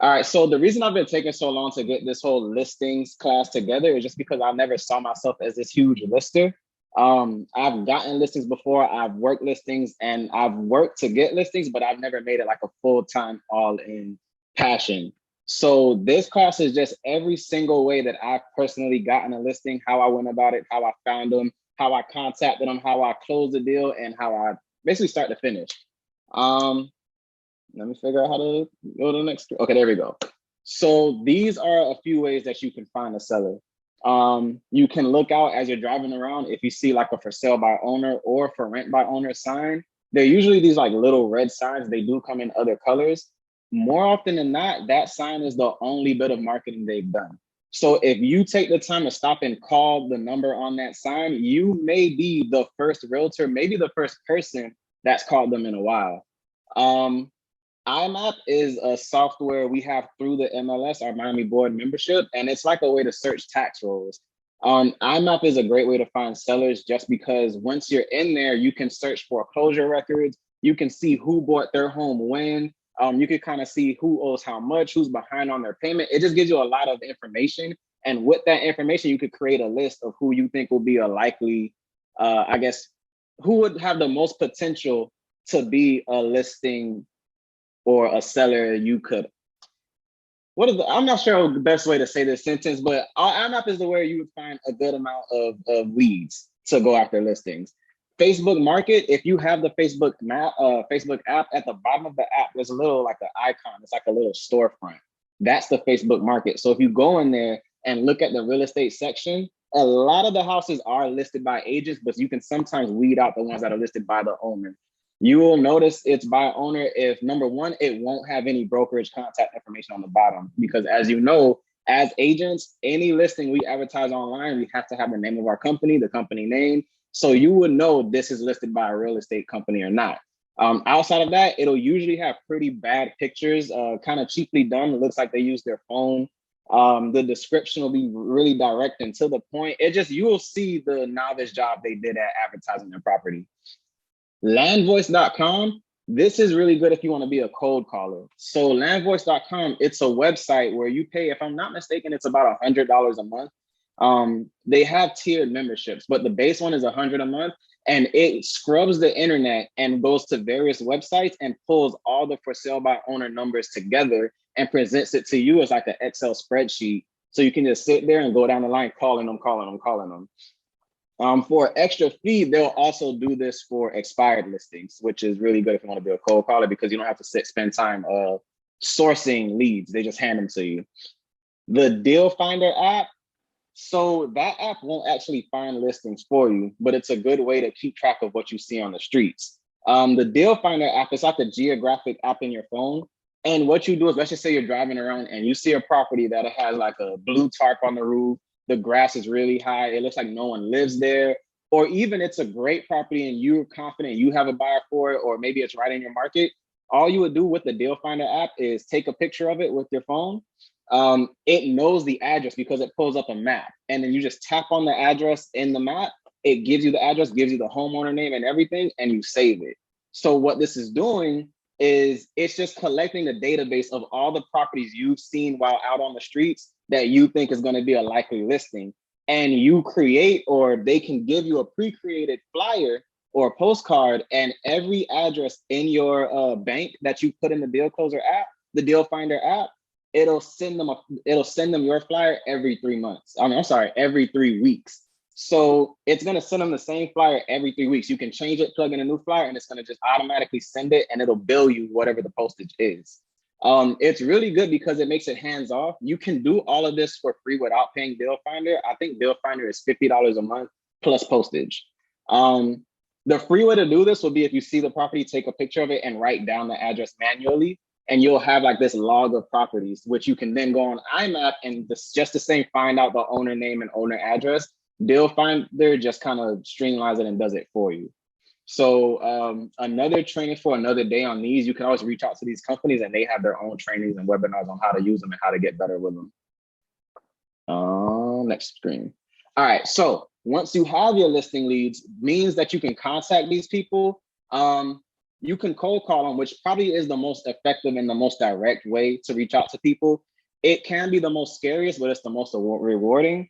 All right, so the reason I've been taking so long to get this whole listings class together is just because I never saw myself as this huge lister. I've gotten listings before, I've worked listings, and I've worked to get listings, but I've never made it like a full-time all-in passion. So this class is just every single way that I've personally gotten a listing, how I went about it, how I found them, how I contacted them, how I closed the deal, and how I basically start to finish. Um, Let me figure out how to go to the next. Okay, there we go. So these are a few ways that you can find a seller. You can look out as you're driving around. If you see like a for sale by owner or for rent by owner sign, they're usually these like little red signs. They do come in other colors. More often than not, that sign is the only bit of marketing they've done. So if you take the time to stop and call the number on that sign, you may be the first realtor, maybe the first person that's called them in a while. Um, IMAP is a software we have through the MLS, our Miami board membership, and it's like a way to search tax rolls. IMAP is a great way to find sellers just because once you're in there, you can search foreclosure records. You can see who bought their home when. You can kind of see who owes how much, who's behind on their payment. It just gives you a lot of information. And with that information, you could create a list of who you think will be a likely, I guess, who would have the most potential to be a listing or a seller you could I'm not sure the best way to say this sentence, but IMAP is the where you would find a good amount of leads to go after listings. Facebook Market, if you have the Facebook app, at the bottom of the app, there's a little like an icon. It's like a little storefront. That's the Facebook Market. So if you go in there and look at the real estate section, a lot of the houses are listed by agents, but you can sometimes weed out the ones that are listed by the owner. You will notice it's by owner if number one, it won't have any brokerage contact information on the bottom. Because as you know, as agents, any listing we advertise online, we have to have the name of our company, the company name. So you would know this is listed by a real estate company or not. Outside of that, it'll usually have pretty bad pictures, kind of cheaply done. It looks like they use their phone. The description will be really direct and to the point. It just, you will see the novice job they did at advertising their property. Landvoice.com, this is really good if you want to be a cold caller. So landvoice.com, it's a website where you pay, if I'm not mistaken, it's about $100 a month. They have tiered memberships, but the base one is $100 a month, and it scrubs the internet and goes to various websites and pulls all the for sale by owner numbers together and presents it to you as like an Excel spreadsheet. So you can just sit there and go down the line calling them, calling them, calling them. For extra fee, they'll also do this for expired listings, which is really good if you want to be a cold caller because you don't have to spend time sourcing leads. They just hand them to you. The Deal Finder app, so that app won't actually find listings for you, but it's a good way to keep track of what you see on the streets. The Deal Finder app is like a geographic app in your phone. And what you do is, let's just say you're driving around and you see a property that has like a blue tarp on the roof, the grass is really high, it looks like no one lives there, or even it's a great property and you're confident you have a buyer for it, or maybe it's right in your market. All you would do with the Deal Finder app is take a picture of it with your phone. It knows the address because it pulls up a map, and then you just tap on the address in the map. It gives you the address, gives you the homeowner name and everything, and you save it. So what this is doing is it's just collecting the database of all the properties you've seen while out on the streets that you think is going to be a likely listing. And you create, or they can give you a pre-created flyer or a postcard, and every address in your bank that you put in the Deal Closer app, the Deal Finder app, it'll send them your flyer every 3 months. I'm sorry, every 3 weeks. So it's going to send them the same flyer every 3 weeks. You can change it, plug in a new flyer, and it's going to just automatically send it, and it'll bill you whatever the postage is. It's really good because it makes it hands off. You can do all of this for free without paying Deal Finder. I think Deal Finder is $50 a month plus postage. The free way to do this will be if you see the property, take a picture of it and write down the address manually. And you'll have like this log of properties, which you can then go on IMAP and just the same, find out the owner name and owner address. Deal Finder just kind of streamlines it and does it for you. So another training for another day on these, you can always reach out to these companies and they have their own trainings and webinars on how to use them and how to get better with them. Next screen. All right, so once you have your listing leads, means that you can contact these people. you can cold call them, which probably is the most effective and the most direct way to reach out to people. It can be the most scariest, but it's the most rewarding.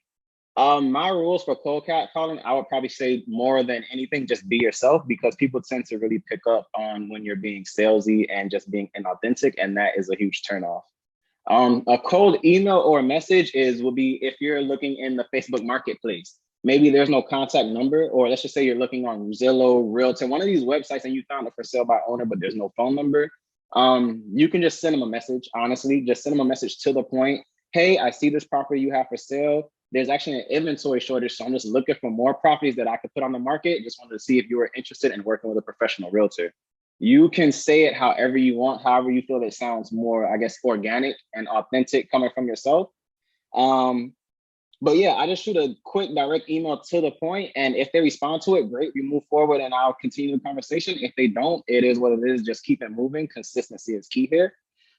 My rules for cold cat calling, I would probably say more than anything, just be yourself, because people tend to really pick up on when you're being salesy and just being inauthentic, and that is a huge turnoff. A cold email or message will be if you're looking in the Facebook Marketplace. Maybe there's no contact number, or let's just say you're looking on Zillow, Realtor, one of these websites, and you found it for sale by owner, but there's no phone number. You can just send them a message. Honestly, just send them a message to the point. Hey, I see this property you have for sale. There's actually an inventory shortage, so I'm just looking for more properties that I could put on the market. Just wanted to see if you were interested in working with a professional realtor. You can say it however you want, however you feel it sounds more, I guess, organic and authentic coming from yourself. But yeah, I just shoot a quick direct email to the point, and if they respond to it, great, we move forward and I'll continue the conversation. If they don't, it is what it is. Just keep it moving. Consistency is key here.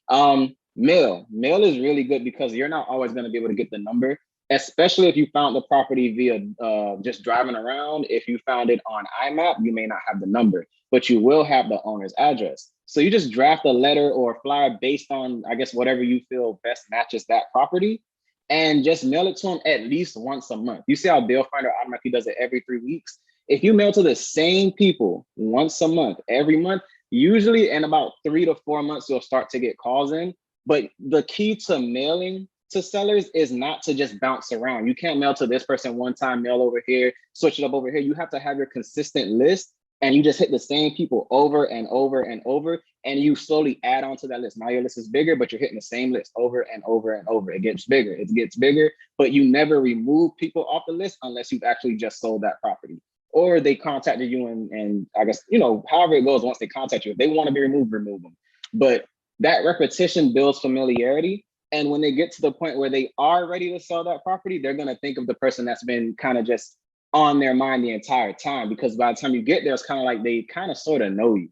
Mail is really good because you're not always going to be able to get the number, especially if you found the property via just driving around. If you found it on IMAP, you may not have the number, but you will have the owner's address. So you just draft a letter or a flyer based on, I guess, whatever you feel best matches that property, and just mail it to them at least once a month. You see how Bill Finder automatically does it every 3 weeks? If you mail to the same people once a month, every month, usually in about 3 to 4 months, you'll start to get calls in. But the key to mailing to sellers is not to just bounce around. You can't mail to this person one time, mail over here, switch it up over here. You have to have your consistent list, and you just hit the same people over and over and over, and you slowly add on to that list. Now your list is bigger, but you're hitting the same list over and over and over. It gets bigger, but you never remove people off the list unless you've actually just sold that property. Or they contacted you and I guess, however it goes, once they contact you, if they want to be removed, remove them. But that repetition builds familiarity. And when they get to the point where they are ready to sell that property, they're going to think of the person that's been kind of just on their mind the entire time, because by the time you get there, it's kind of like they kind of sort of know you.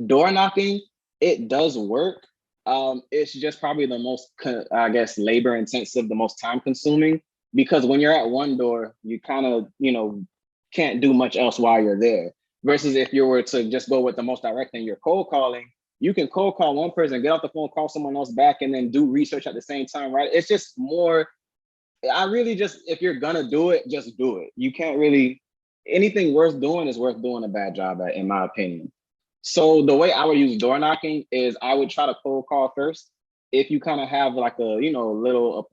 Door knocking, it does work. It's just probably the most, I guess, labor intensive, the most time consuming, because when you're at one door, you kind of, can't do much else while you're there. Versus if you were to just go with the most direct thing, you're cold calling, you can cold call one person, get off the phone, call someone else back, and then do research at the same time, right? It's just more, if you're gonna do it, just do it. You can't really, anything worth doing is worth doing a bad job at, in my opinion. So the way I would use door knocking is I would try to cold call first. If you kind of have like a, little,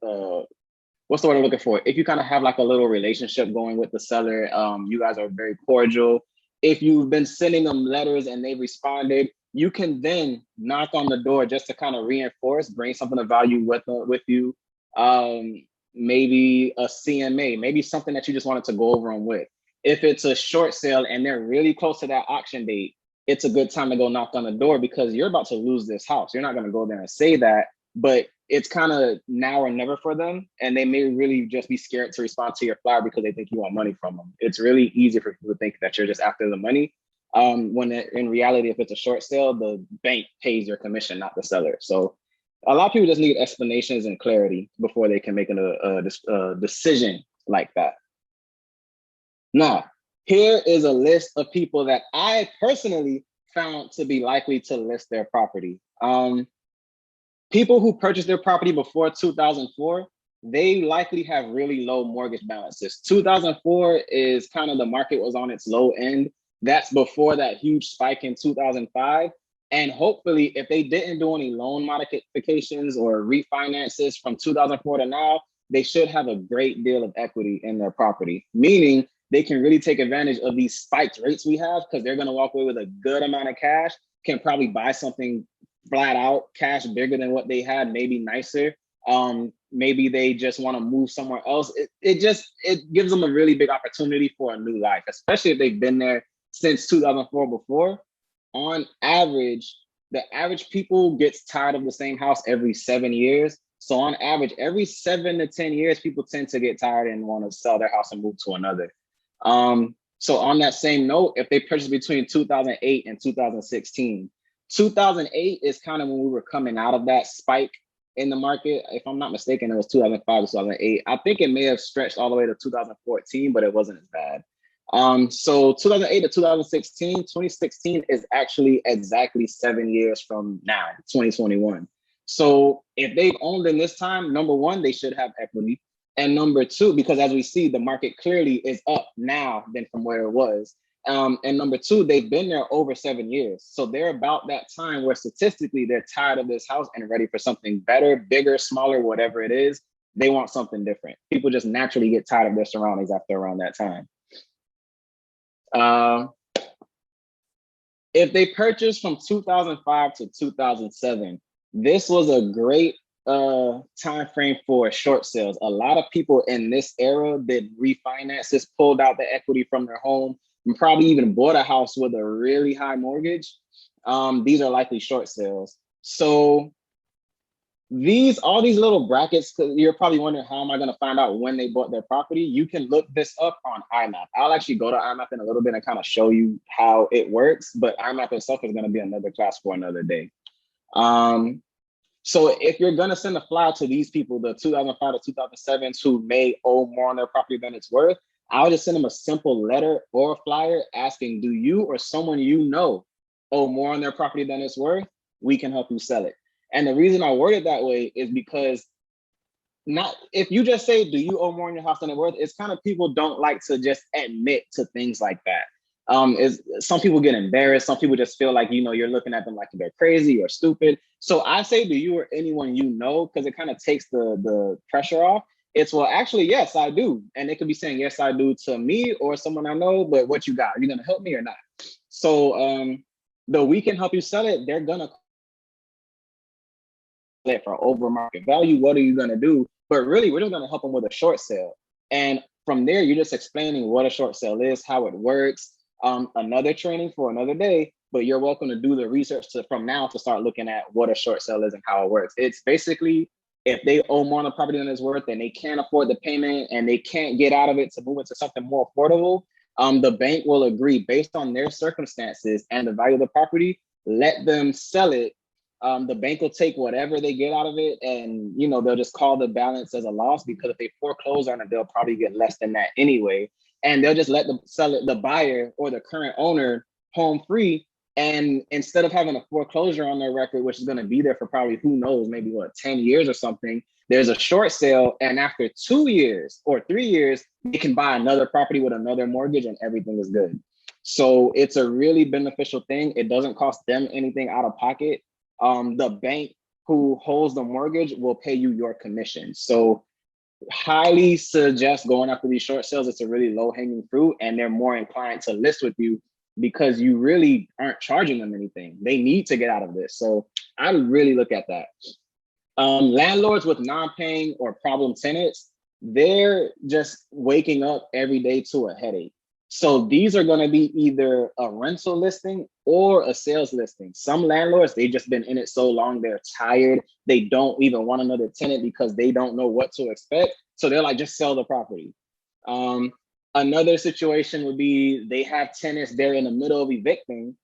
what's the word I'm looking for? If you kind of have like a little relationship going with the seller, you guys are very cordial. If you've been sending them letters and they've responded, you can then knock on the door just to kind of reinforce, bring something of value with you. Maybe a CMA, maybe something that you just wanted to go over them with. If it's a short sale and they're really close to that auction date, it's a good time to go knock on the door, because you're about to lose this house. You're not going to go there and say that, but it's kind of now or never for them. And they may really just be scared to respond to your flyer because they think you want money from them. It's really easy for people to think that you're just after the money. When in reality, if it's a short sale, the bank pays your commission, not the seller. So a lot of people just need explanations and clarity before they can make a decision like that. Now, here is a list of people that I personally found to be likely to list their property. People who purchased their property before 2004, they likely have really low mortgage balances. 2004 is kind of the market was on its low end. That's before that huge spike in 2005. And hopefully, if they didn't do any loan modifications or refinances from 2004 to now, they should have a great deal of equity in their property, meaning they can really take advantage of these spiked rates we have, because they're going to walk away with a good amount of cash, can probably buy something flat out cash bigger than what they had, maybe nicer. Maybe they just want to move somewhere else. It gives them a really big opportunity for a new life, especially if they've been there since 2004 before. On average, the average people gets tired of the same house every 7 years. So on average, every 7 to 10 years, people tend to get tired and want to sell their house and move to another. So on that same note, if they purchased between 2008 and 2016, 2008 is kind of when we were coming out of that spike in the market. If I'm not mistaken, it was 2005 to 2008. I think it may have stretched all the way to 2014, but it wasn't as bad. So 2008 to 2016, 2016 is actually exactly 7 years from now, 2021. So if they've owned in this time, number one, they should have equity. And number two, because as we see, the market clearly is up now than from where it was. And number two, they've been there over 7 years. So they're about that time where statistically they're tired of this house and ready for something better, bigger, smaller, whatever it is. They want something different. People just naturally get tired of their surroundings after around that time. Uh, if they purchased from 2005 to 2007, this was a great time frame for short sales. A lot of people in this era did refinances, pulled out the equity from their home, and probably even bought a house with a really high mortgage. These are likely short sales. So all these little brackets, you're probably wondering, how am I going to find out when they bought their property? You can look this up on IMAP. I'll actually go to IMAP in a little bit and kind of show you how it works, but IMAP itself is going to be another class for another day. So if you're going to send a flyer to these people, the 2005 to 2007 who may owe more on their property than it's worth, I'll just send them a simple letter or a flyer asking, do you or someone you know owe more on their property than it's worth? We can help you sell it. And the reason I word it that way is because not if you just say, do you owe more on your house than it's worth? It's kind of, people don't like to just admit to things like that. Is some people get embarrassed. Some people just feel like, you're looking at them like they're crazy or stupid. So I say, do you or anyone you know, because it kind of takes the pressure off. It's, well, actually, yes, I do. And they could be saying, yes, I do to me or someone I know, but what you got? Are you going to help me or not? So the we can help you sell it, they're going to it for over market value. What are you going to do? But really, we're just going to help them with a short sale. And from there, you're just explaining what a short sale is, how it works. Another training for another day, but you're welcome to do the research from now to start looking at what a short sale is and how it works. It's basically, if they owe more on the property than it's worth and they can't afford the payment and they can't get out of it to move into something more affordable, the bank will agree based on their circumstances and the value of the property, let them sell it. The bank will take whatever they get out of it, and they'll just call the balance as a loss, because if they foreclose on it, they'll probably get less than that anyway. And they'll just let the buyer or the current owner home free. And instead of having a foreclosure on their record, which is going to be there for probably, who knows, maybe 10 years or something, there's a short sale. And after 2 years or 3 years, they can buy another property with another mortgage and everything is good. So it's a really beneficial thing. It doesn't cost them anything out of pocket. The bank who holds the mortgage will pay you your commission. So highly suggest going after these short sales. It's a really low-hanging fruit, and they're more inclined to list with you because you really aren't charging them anything. They need to get out of this. So I really look at that. Landlords with non-paying or problem tenants, they're just waking up every day to a headache. So these are going to be either a rental listing or a sales listing. Some landlords, they've just been in it so long, they're tired. They don't even want another tenant because they don't know what to expect. So they're like, just sell the property. Another situation would be they have tenants, they're in the middle of evicting,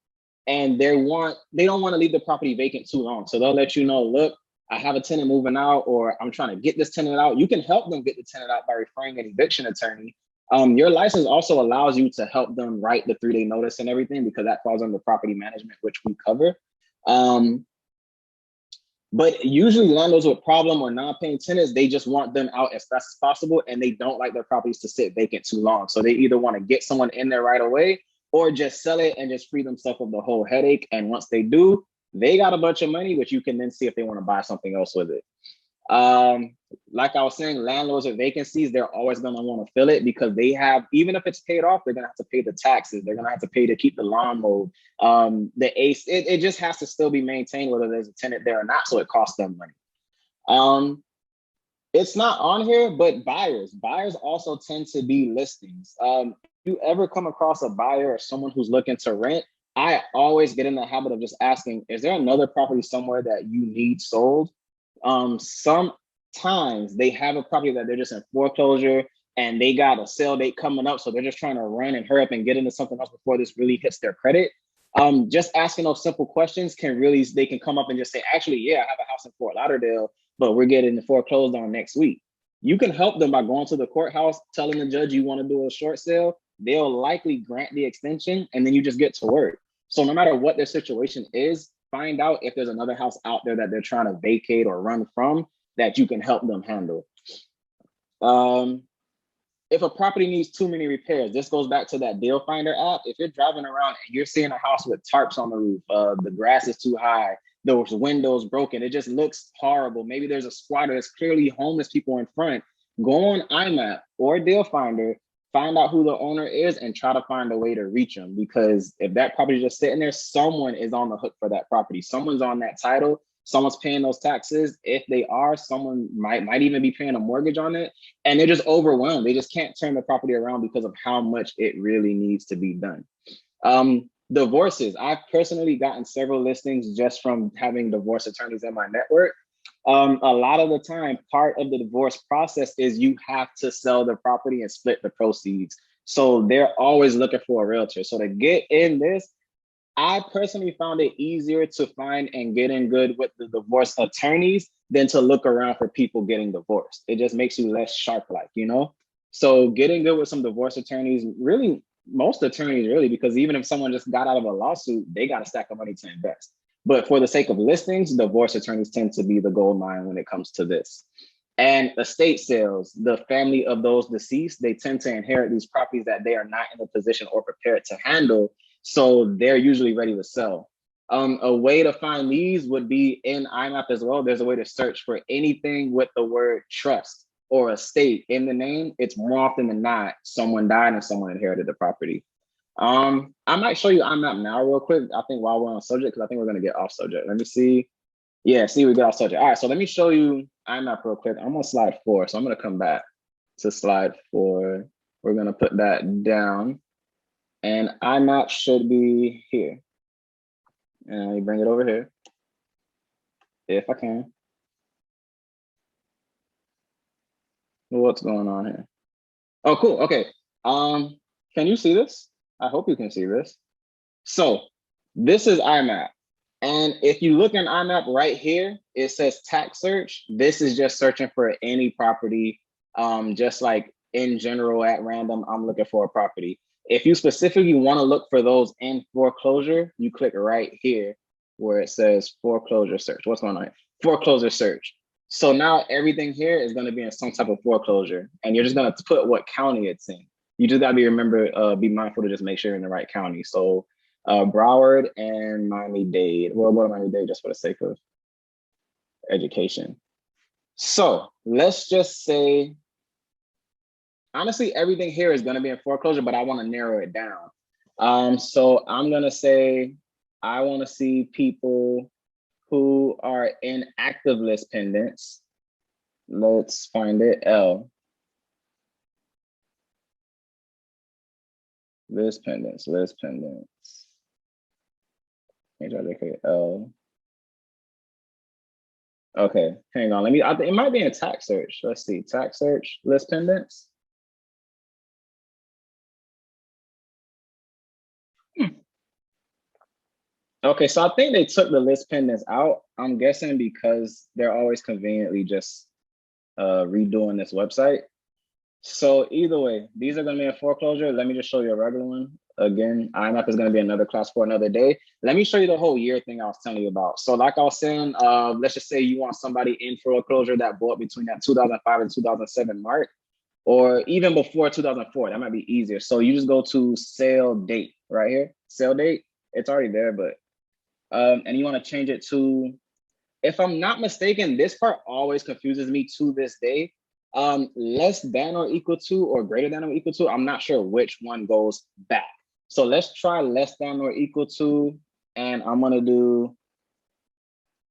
and they don't want to leave the property vacant too long. So they'll let you know, look, I have a tenant moving out, or I'm trying to get this tenant out. You can help them get the tenant out by referring an eviction attorney. Your license also allows you to help them write the 3-day notice and everything, because that falls under property management, which we cover. But usually landlords with problem or non-paying tenants, they just want them out as fast as possible, and they don't like their properties to sit vacant too long. So they either want to get someone in there right away or just sell it and just free themselves of the whole headache. And once they do, they got a bunch of money, which you can then see if they want to buy something else with it. Like I was saying, landlords with vacancies, they're always going to want to fill it, because they have, even if it's paid off, they're going to have to pay the taxes. They're going to have to pay to keep the lawn mowed. The ACE, it just has to still be maintained, whether there's a tenant there or not. So it costs them money. It's not on here, but buyers also tend to be listings. If you ever come across a buyer or someone who's looking to rent, I always get in the habit of just asking, is there another property somewhere that you need sold? Sometimes they have a property that they're just in foreclosure and they got a sale date coming up, so they're just trying to run and hurry up and get into something else before this really hits their credit. Just asking those simple questions they can come up and just say, actually, yeah, I have a house in Fort Lauderdale, but we're getting the foreclosed on next week. You can help them by going to the courthouse, telling the judge you want to do a short sale. they'll likely grant the extension and then you just get to work. So no matter what their situation is, find out if there's another house out there that they're trying to vacate or run from that you can help them handle. If a property needs too many repairs, this goes back to that Deal Finder app. If you're driving around and you're seeing a house with tarps on the roof, the grass is too high, those windows broken, it just looks horrible. Maybe there's a squatter, there's clearly homeless people in front. Go on IMAP or Deal Finder, find out who the owner is and try to find a way to reach them. Because if that property is just sitting there, someone is on the hook for that property. Someone's on that title. Someone's paying those taxes. If they are, someone might even be paying a mortgage on it. And they're just overwhelmed. They just can't turn the property around because of how much it really needs to be done. Divorces. I've personally gotten several listings just from having divorce attorneys in my network. A lot of the time, part of the divorce process is you have to sell the property and split the proceeds. So they're always looking for a realtor. So to get in this, I personally found it easier to find and get in good with the divorce attorneys than to look around for people getting divorced. It just makes you less shark-like, you know? So getting good with some divorce attorneys, really, most attorneys really, because even if someone just got out of a lawsuit, they got a stack of money to invest. But for the sake of listings, divorce attorneys tend to be the gold mine when it comes to this. And estate sales, the family of those deceased, they tend to inherit these properties that they are not in a position or prepared to handle. So they're usually ready to sell. A way to find these would be in IMAP as well. There's a way to search for anything with the word trust or estate in the name. It's more often than not, someone died and someone inherited the property. I might show you IMAP now real quick. I think while we're on subject, because I think we're gonna get off subject. Let me see. Yeah, see, we got off subject. All right, so let me show you IMAP real quick. I'm on slide 4, so I'm gonna come back to slide 4. We're gonna put that down. And IMAP should be here. And let me bring it over here, if I can. What's going on here? Oh, cool, okay. Can you see this? I hope you can see this. So this is IMAP. And if you look in IMAP right here, it says tax search. This is just searching for any property, just like in general at random, I'm looking for a property. If you specifically want to look for those in foreclosure, you click right here where it says foreclosure search. What's going on here? Foreclosure search. So now everything here is going to be in some type of foreclosure, and you're just going to put what county it's in. You just got to be mindful to just make sure you're in the right county. So Broward and Miami-Dade. We'll go to Miami-Dade just for the sake of education. So let's just say, honestly, everything here is going to be in foreclosure, but I want to narrow it down. So I'm going to say I want to see people who are in active list pendants. Let's find it, L. List pendants. L. Okay, hang on. It might be in tax search. Let's see, tax search, list pendants. Okay, so I think they took the list pendants out. I'm guessing because they're always conveniently just redoing this website. So either way, these are going to be in foreclosure. Let me just show you a regular one. Again, IMAP is going to be another class for another day. Let me show you the whole year thing I was telling you about. So like I was saying, let's just say you want somebody in foreclosure that bought between that 2005 and 2007 mark, or even before 2004. That might be easier. So you just go to sale date right here, sale date. It's already there, but and you want to change it to, if I'm not mistaken, this part always confuses me to this day. Less than or equal to or greater than or equal to, I'm not sure which one goes back. So let's try less than or equal to, and I'm gonna do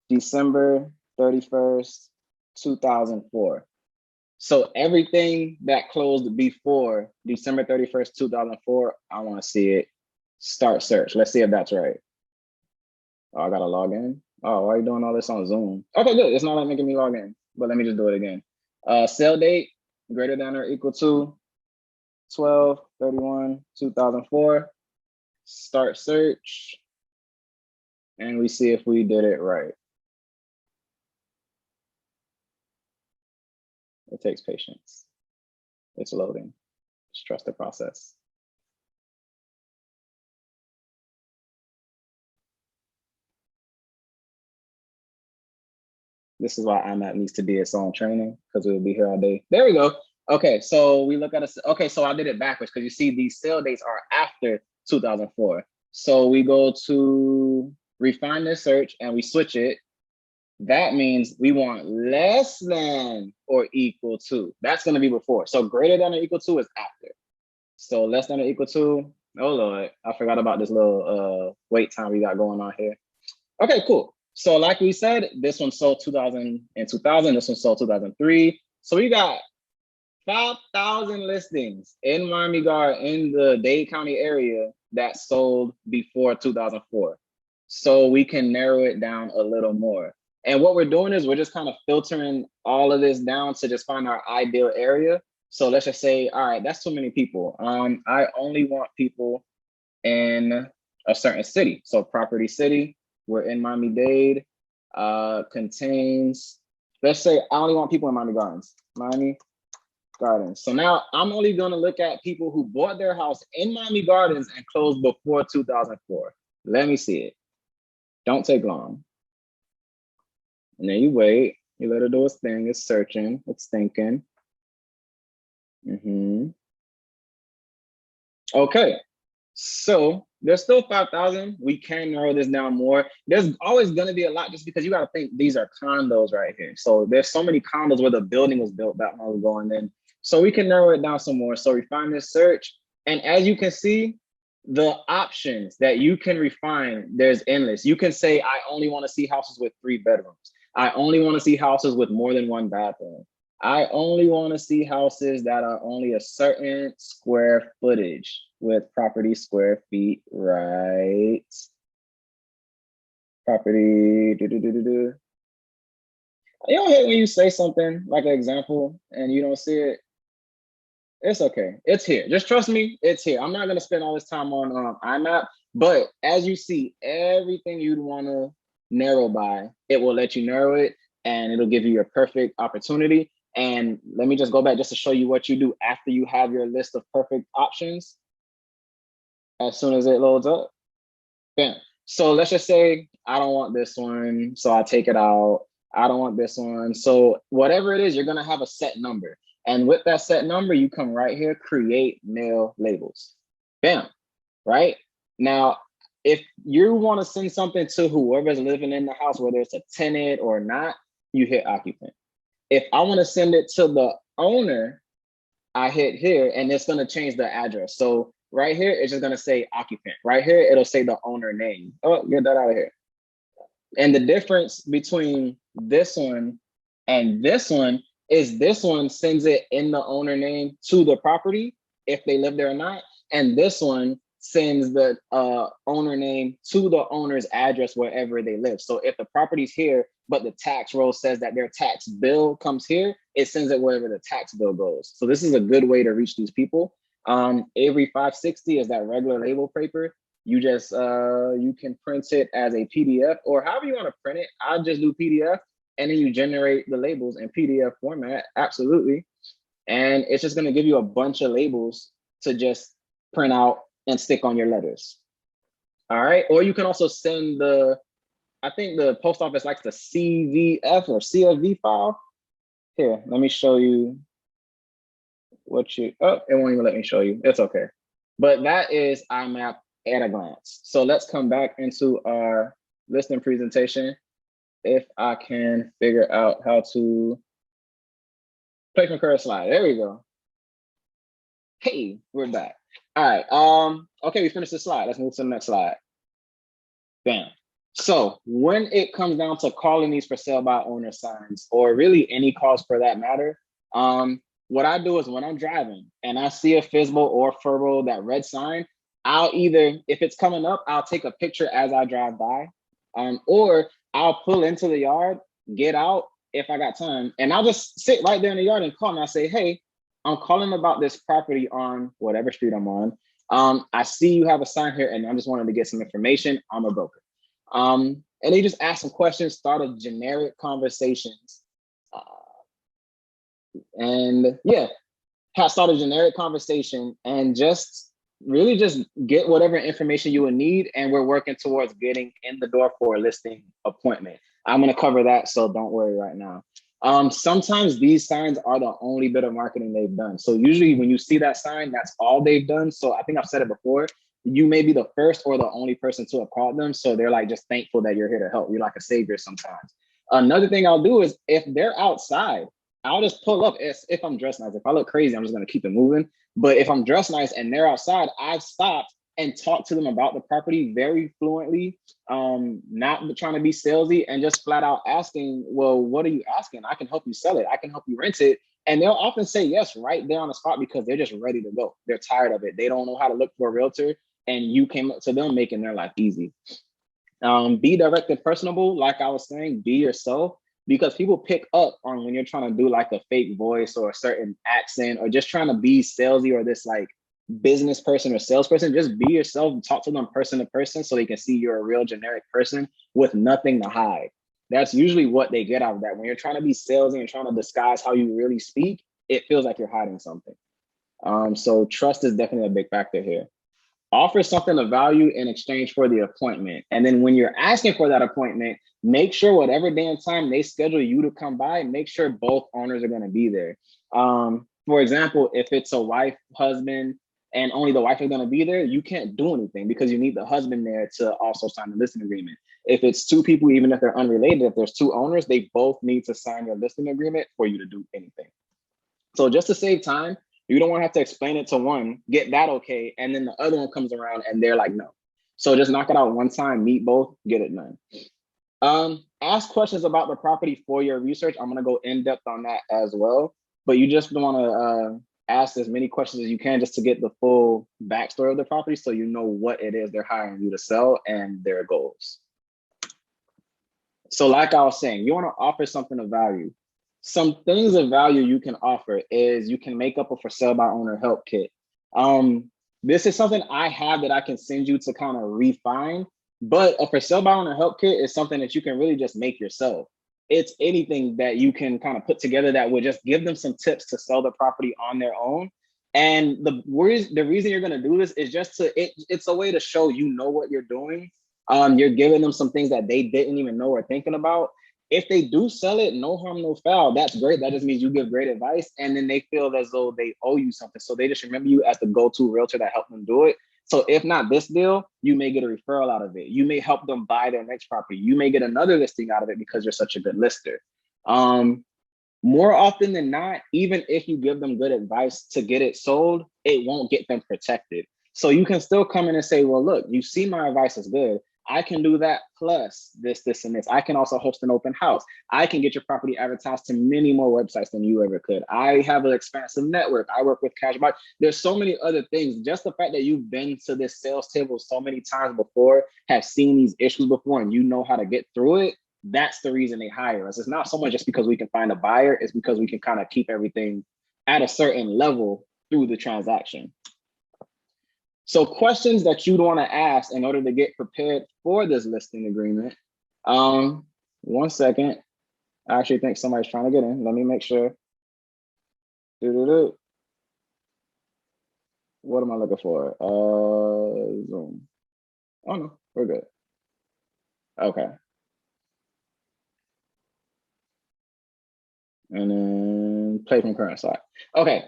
December 31st, 2004. So everything that closed before December 31st, 2004, I wanna see it start search. Let's see if that's right. Oh, I gotta log in. Oh, why are you doing all this on Zoom? Okay, good, it's not like making me log in, but let me just do it again. Sale date, greater than or equal to 12/31/2004. Start search. And we see if we did it right. It takes patience. It's loading. Just trust the process. This is why IMAP needs to be its own training because it will be here all day. There we go. Okay, so we look at okay, so I did it backwards because you see these sale dates are after 2004. So we go to refine this search and we switch it. That means we want less than or equal to. That's going to be before. So greater than or equal to is after. So less than or equal to, oh Lord, I forgot about this little wait time we got going on here. Okay, cool. So like we said, this one sold 2000 and 2000, this one sold 2003. So we got 5,000 listings in Miami Gardens in the Dade County area that sold before 2004. So we can narrow it down a little more. And what we're doing is we're just kind of filtering all of this down to just find our ideal area. So let's just say, all right, that's too many people. I only want people in a certain city. So property city, we're in Miami-Dade, contains, let's say I only want people in Miami Gardens. Miami Gardens. So now I'm only gonna look at people who bought their house in Miami Gardens and closed before 2004. Let me see it. Don't take long. And then you wait, you let it do its thing, it's searching, it's thinking. Okay, so there's still 5,000. We can narrow this down more. There's always gonna be a lot just because you gotta think these are condos right here. So there's so many condos where the building was built that long ago and then, so we can narrow it down some more. So refine this search. And as you can see, the options that you can refine, there's endless. You can say, I only wanna see houses with 3 bedrooms. I only wanna see houses with more than 1 bathroom. I only wanna see houses that are only a certain square footage with property square feet, right? Property, You don't hate when you say something like an example and you don't see it. It's okay, it's here. Just trust me, it's here. I'm not gonna spend all this time on IMAP, but as you see, everything you'd wanna narrow by, it will let you narrow it and it'll give you your perfect opportunity. And let me just go back just to show you what you do after you have your list of perfect options. As soon as it loads up, bam. So let's just say, I don't want this one, so I take it out. I don't want this one. So whatever it is, you're gonna have a set number. And with that set number, you come right here, create mail labels. Bam, right? Now, if you wanna send something to whoever's living in the house, whether it's a tenant or not, you hit occupant. If I wanna send it to the owner, I hit here and it's gonna change the address. So right here, it's just gonna say occupant. Right here, it'll say the owner name. Oh, get that out of here. And the difference between this one and this one is this one sends it in the owner name to the property, if they live there or not. And this one sends the owner name to the owner's address wherever they live. So if the property's here, but the tax roll says that their tax bill comes here, it sends it wherever the tax bill goes. So this is a good way to reach these people. Avery 560 is that regular label paper. You just, you can print it as a PDF or however you want to print it. I'll just do PDF and then you generate the labels in PDF format, absolutely. And it's just gonna give you a bunch of labels to just print out and stick on your letters. All right, or you can also send the, I think the post office likes the CVF or CSV file. Here, let me show you what you, oh, it won't even let me show you, it's okay. But that is IMAP at a glance. So let's come back into our listing presentation. If I can figure out how to play from current slide, there we go. Hey, we're back. All right, okay, we finished this slide. Let's move to the next slide. Bam. So when it comes down to calling these for sale by owner signs, or really any calls for that matter, what I do is when I'm driving and I see a FSBO or FURBO, that red sign, I'll either, if it's coming up, I'll take a picture as I drive by, or I'll pull into the yard, get out if I got time, and I'll just sit right there in the yard and call, and I'll say, hey, I'm calling about this property on whatever street I'm on. I see you have a sign here and I just wanted to get some information. I'm a broker. And they just ask some questions, start a generic conversations. And yeah, start a generic conversation and just really just get whatever information you would need. And we're working towards getting in the door for a listing appointment. I'm going to cover that, so don't worry right now. Sometimes these signs are the only bit of marketing they've done. So usually when you see that sign, that's all they've done. So I think I've said it before. You may be the first or the only person to have called them. So they're like just thankful that you're here to help. You're like a savior sometimes. Another thing I'll do is if they're outside, I'll just pull up if I'm dressed nice. If I look crazy, I'm just going to keep it moving. But if I'm dressed nice and they're outside, I've stopped and talked to them about the property very fluently, not trying to be salesy, and just flat out asking, well, what are you asking? I can help you sell it. I can help you rent it. And they'll often say yes right there on the spot because they're just ready to go. They're tired of it. They don't know how to look for a realtor. And you came up to them making their life easy. Be direct and personable, like I was saying, be yourself, because people pick up on when you're trying to do like a fake voice or a certain accent or just trying to be salesy or this like business person or salesperson. Just be yourself and talk to them person to person so they can see you're a real generic person with nothing to hide. That's usually what they get out of that. When you're trying to be salesy and trying to disguise how you really speak, it feels like you're hiding something. So trust is definitely a big factor here. Offer something of value in exchange for the appointment. And then when you're asking for that appointment, make sure whatever day and time they schedule you to come by, make sure both owners are going to be there. For example, if it's a wife, husband, and only the wife is going to be there, you can't do anything because you need the husband there to also sign the listing agreement. If it's two people, even if they're unrelated, if there's two owners, they both need to sign your listing agreement for you to do anything. So just to save time, you don't want to have to explain it to one, get that okay, and then the other one comes around and they're like, no. So just knock it out one time, meet both, get it done. Ask questions about the property for your research. I'm gonna go in depth on that as well, but you just want to ask as many questions as you can just to get the full backstory of the property so you know what it is they're hiring you to sell and their goals. So like I was saying, you want to offer something of value. Some things of value you can offer is you can make up a for sale by owner help kit. This is something I have that I can send you to kind of refine, but a for sale by owner help kit is something that you can really just make yourself. It's anything that you can kind of put together that would just give them some tips to sell the property on their own. And the reason you're going to do this is just it's a way to show you know what you're doing. You're giving them some things that they didn't even know or thinking about. If they do sell it, no harm, no foul. That's great. That just means you give great advice, and then they feel as though they owe you something. So they just remember you as the go-to realtor that helped them do it. So if not this deal, you may get a referral out of it. You may help them buy their next property. You may get another listing out of it because you're such a good lister. More often than not, even if you give them good advice to get it sold, it won't get them protected. So you can still come in and say, well, look, you see my advice is good. I can do that plus this, this, and this. I can also host an open house. I can get your property advertised to many more websites than you ever could. I have an expansive network. I work with cash buy. There's so many other things. Just the fact that you've been to this sales table so many times before, have seen these issues before, and you know how to get through it, that's the reason they hire us. It's not so much just because we can find a buyer, it's because we can kind of keep everything at a certain level through the transaction. So questions that you'd want to ask in order to get prepared for this listing agreement. 1 second. I actually think somebody's trying to get in. Let me make sure. What am I looking for? Zoom. Oh no, we're good. Okay. And then play from current slide. Okay.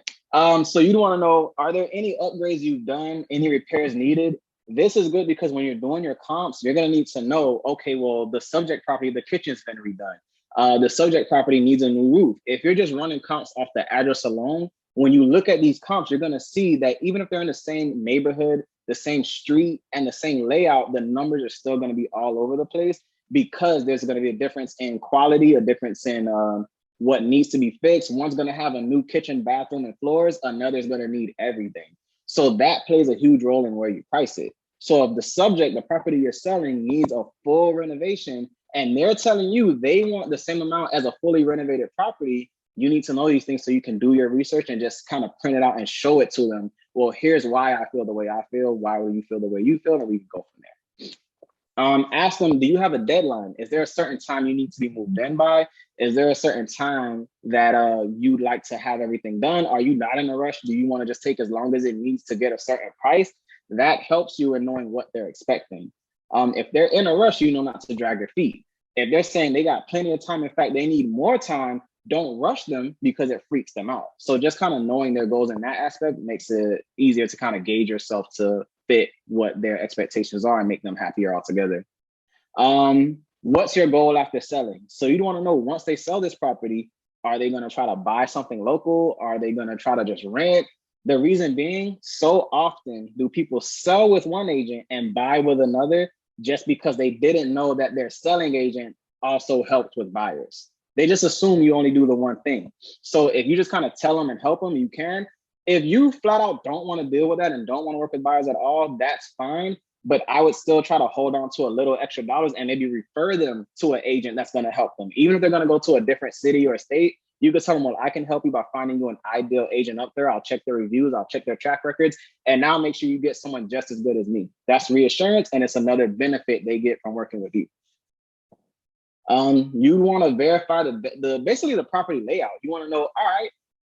So you'd want to know, are there any upgrades you've done, any repairs needed? This is good because when you're doing your comps, you're going to need to know, okay, well, the subject property, the kitchen's been redone. The subject property needs a new roof. If you're just running comps off the address alone, when you look at these comps, you're going to see that even if they're in the same neighborhood, the same street, and the same layout, the numbers are still going to be all over the place because there's going to be a difference in quality, a difference in what needs to be fixed. One's going to have a new kitchen, bathroom, and floors. Another's going to need everything. So that plays a huge role in where you price it. So if the subject, the property you're selling, needs a full renovation, and they're telling you they want the same amount as a fully renovated property, you need to know these things so you can do your research and just kind of print it out and show it to them. Well, here's why I feel the way I feel. Why will you feel the way you feel? And we can go from there. Ask them, do you have a deadline? Is there a certain time you need to be moved in by? Is there a certain time that you'd like to have everything done? Are you not in a rush? Do you want to just take as long as it needs to get a certain price? That helps you in knowing what they're expecting. If they're in a rush, you know not to drag your feet. If they're saying they got plenty of time, in fact, they need more time, don't rush them because it freaks them out. So just kind of knowing their goals in that aspect makes it easier to kind of gauge yourself to fit what their expectations are and make them happier altogether. What's your goal after selling? So you want to know, once they sell this property, are they going to try to buy something local? Are they going to try to just rent? The reason being, so often do people sell with one agent and buy with another just because they didn't know that their selling agent also helped with buyers. They just assume you only do the one thing. So if you just kind of tell them and help them, you can. If you flat out don't want to deal with that and don't want to work with buyers at all, that's fine. But I would still try to hold on to a little extra dollars and maybe refer them to an agent that's going to help them. Even if they're going to go to a different city or state, you could tell them, well, I can help you by finding you an ideal agent up there. I'll check their reviews. I'll check their track records. And now make sure you get someone just as good as me. That's reassurance. And it's another benefit they get from working with you. You want to verify basically the property layout. You want to know, all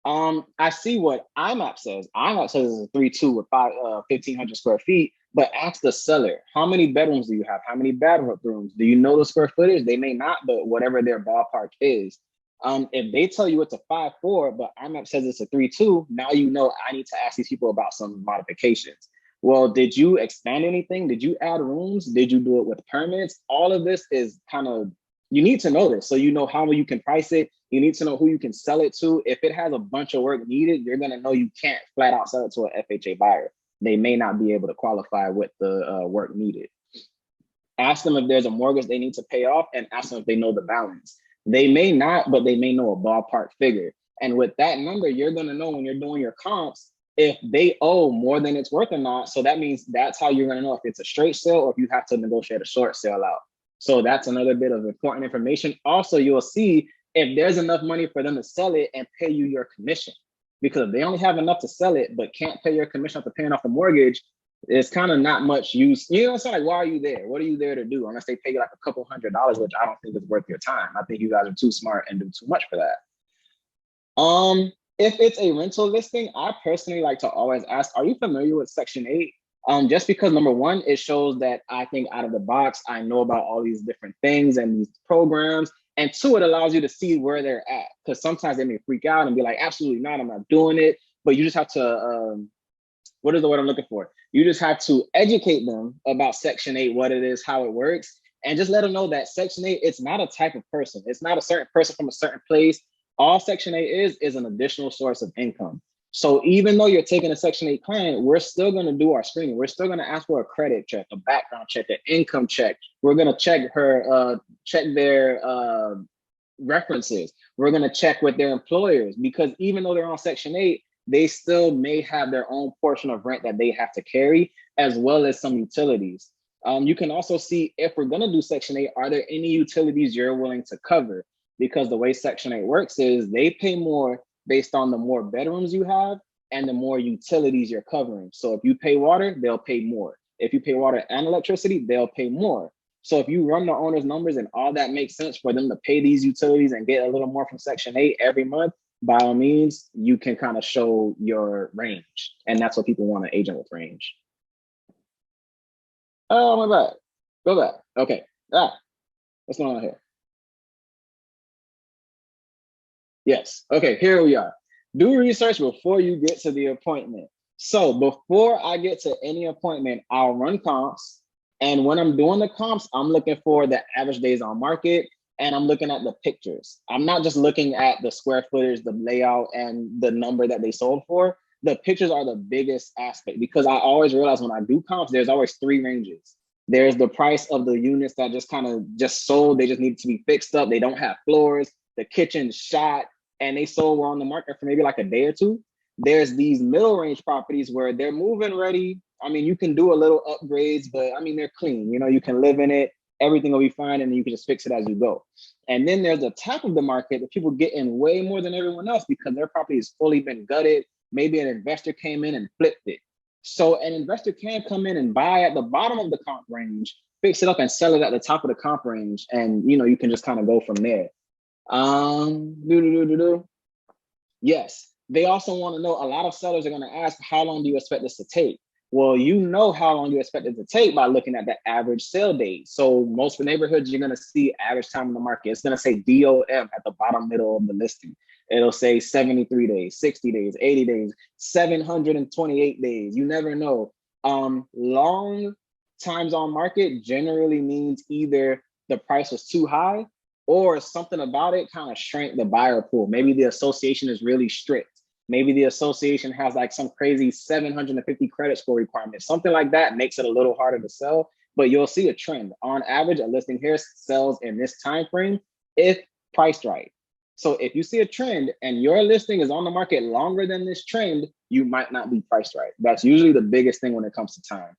right, I see what IMAP says. IMAP says it's a 3-2 with 1,500 square feet, but ask the seller, how many bedrooms do you have? How many bathrooms? Do you know the square footage? They may not, but whatever their ballpark is. If they tell you it's a 5-4, but IMAP says it's a 3-2, now you know I need to ask these people about some modifications. Well, did you expand anything? Did you add rooms? Did you do it with permits? All of this is kind of, you need to know this so you know how you can price it. You need to know who you can sell it to. If it has a bunch of work needed, you're going to know you can't flat out sell it to an FHA buyer. They may not be able to qualify with the work needed. Ask them if there's a mortgage they need to pay off and ask them if they know the balance. They may not, but they may know a ballpark figure. And with that number, you're going to know when you're doing your comps if they owe more than it's worth or not. So that means that's how you're going to know if it's a straight sale or if you have to negotiate a short sale out. So that's another bit of important information. Also, you'll see if there's enough money for them to sell it and pay you your commission. Because if they only have enough to sell it, but can't pay your commission after paying off the mortgage, it's kind of not much use. You know, it's like, why are you there? What are you there to do? Unless they pay you like a couple $100s, which I don't think is worth your time. I think you guys are too smart and do too much for that. If it's a rental listing, I personally like to always ask, are you familiar with Section 8? Just because number one, it shows that I think out of the box, I know about all these different things and these programs. And two, it allows you to see where they're at. Because sometimes they may freak out and be like, absolutely not, I'm not doing it. But you just have to, what is the word I'm looking for? You just have to educate them about Section 8, what it is, how it works, and just let them know that Section 8, it's not a type of person. It's not a certain person from a certain place. All Section 8 is an additional source of income. So even though you're taking a Section 8 client, we're still going to do our screening. We're still going to ask for a credit check, a background check, an income check. We're going to check their references. We're going to check with their employers, because even though they're on Section 8, they still may have their own portion of rent that they have to carry, as well as some utilities. You can also see, if we're going to do Section 8, are there any utilities you're willing to cover? Because the way Section 8 works is they pay more based on the more bedrooms you have and the more utilities you're covering. So if you pay water, they'll pay more. If you pay water and electricity, they'll pay more. So if you run the owner's numbers and all that makes sense for them to pay these utilities and get a little more from Section 8 every month, by all means, you can kind of show your range. And that's what people want, an agent with range. Oh, my bad. Go back. Okay. What's going on here? Yes. Okay, here we are. Do research before you get to the appointment. So before I get to any appointment, I'll run comps. And when I'm doing the comps, I'm looking for the average days on market, and I'm looking at the pictures. I'm not just looking at the square footage, the layout, and the number that they sold for. The pictures are the biggest aspect, because I always realize when I do comps, there's always three ranges. There's the price of the units that just sold. They just need to be fixed up. They don't have floors. The kitchen's shot, and they sold were on the market for maybe like a day or two. There's these middle range properties where they're move-in ready. I mean, you can do a little upgrades, but I mean, they're clean. You know, you can live in it. Everything will be fine, and you can just fix it as you go. And then there's the top of the market that people get in way more than everyone else because their property has fully been gutted. Maybe an investor came in and flipped it. So an investor can come in and buy at the bottom of the comp range, fix it up, and sell it at the top of the comp range. And, you know, you can just kind of go from there. Yes. They also want to know, a lot of sellers are going to ask, how long do you expect this to take? Well, you know how long you expect it to take by looking at the average sale date. So most neighborhoods, you're going to see average time in the market. It's going to say DOM at the bottom middle of the listing. It'll say 73 days, 60 days, 80 days, 728 days. You never know. Long times on market generally means either the price was too high or something about it kind of shrank the buyer pool. Maybe the association is really strict. Maybe the association has like some crazy 750 credit score requirement. Something like that makes it a little harder to sell, but you'll see a trend. On average, a listing here sells in this time frame if priced right. So if you see a trend and your listing is on the market longer than this trend, you might not be priced right. That's usually the biggest thing when it comes to time.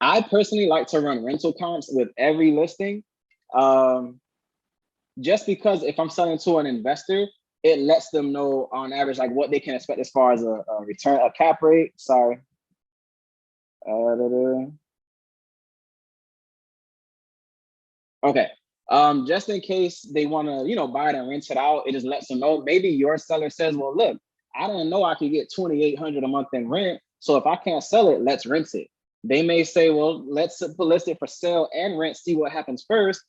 I personally like to run rental comps with every listing, just because if I'm selling to an investor, it lets them know on average like what they can expect as far as a return, a cap rate. Sorry. Okay. Just in case they want to, buy it and rent it out, it just lets them know. Maybe your seller says, well, look, I didn't know I could get 2,800 a month in rent. So if I can't sell it, let's rent it. They may say, well, let's list it for sale and rent, see what happens first.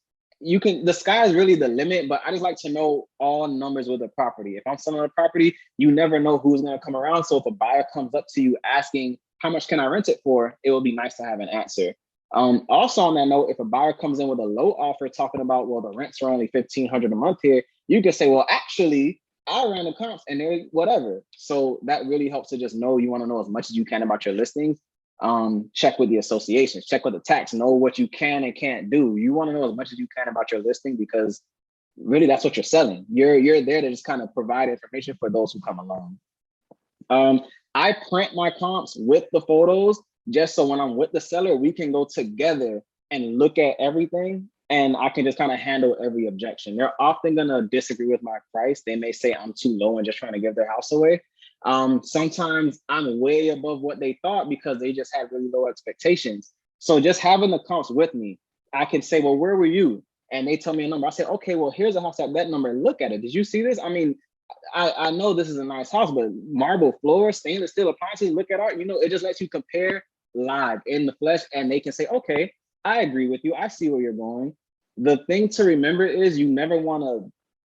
The sky is really the limit, but I just like to know all numbers with a property. If I'm selling a property, you never know who's going to come around. So if a buyer comes up to you asking, how much can I rent it for? It will be nice to have an answer. Also on that note, if a buyer comes in with a low offer talking about, well, the rents are only 1,500 a month here, you can say, well, actually, I ran the comps and they're whatever. So that really helps to just know. You want to know as much as you can about your listings. Check with the associations, check with the tax, know what you can and can't do. You want to know as much as you can about your listing because really that's what you're selling. You're there to just kind of provide information for those who come along. I print my comps with the photos just so when I'm with the seller, we can go together and look at everything and I can just kind of handle every objection. They're often going to disagree with my price. They may say I'm too low and just trying to give their house away. Sometimes I'm way above what they thought because they just had really low expectations. So just having the comps with me, I can say, well, where were you? And they tell me a number. I say, okay, well, here's a house at that number. Look at it. Did you see this? I mean, I know this is a nice house, but marble floors, stainless steel appliances, look at art, it just lets you compare live in the flesh and they can say, okay, I agree with you. I see where you're going. The thing to remember is you never want to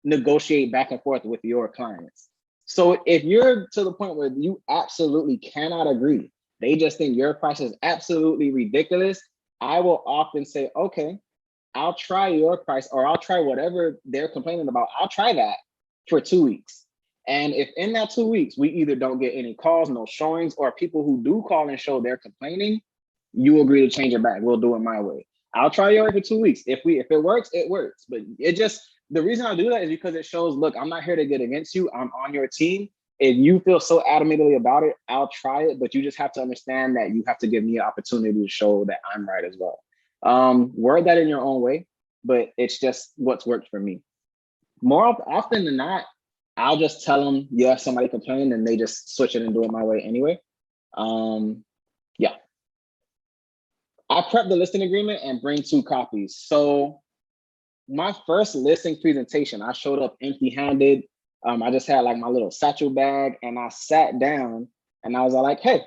negotiate back and forth with your clients. So if you're to the point where you absolutely cannot agree, they just think your price is absolutely ridiculous, I will often say, okay, I'll try your price or I'll try whatever they're complaining about. I'll try that for 2 weeks. And if in that 2 weeks, we either don't get any calls, no showings, or people who do call and show they're complaining, you agree to change it back. We'll do it my way. I'll try yours for 2 weeks. If it works, it works. But the reason I do that is because it shows, look, I'm not here to get against you. I'm on your team. If you feel so adamantly about it, I'll try it. But you just have to understand that you have to give me an opportunity to show that I'm right as well. Word that in your own way, but it's just what's worked for me. More often than not, I'll just tell them, yeah, somebody complained and they just switch it and do it my way anyway. Yeah. I prep the listing agreement and bring 2 copies. So my first listing presentation, I showed up empty-handed. I just had like my little satchel bag and I sat down and I was like, hey,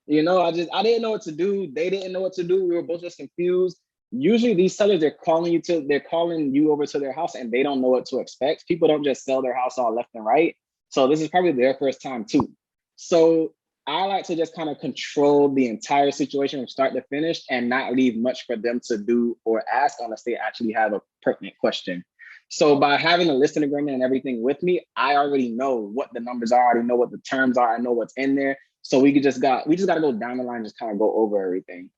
I didn't know what to do. They didn't know what to do. We were both just confused. Usually these sellers, they're calling you over to their house and they don't know what to expect. People don't just sell their house all left and right. So this is probably their first time too. So I like to just kind of control the entire situation from start to finish and not leave much for them to do or ask unless they actually have a pertinent question. So by having a listing agreement and everything with me, I already know what the numbers are, I already know what the terms are, I know what's in there. So we just got to go down the line and just kind of go over everything.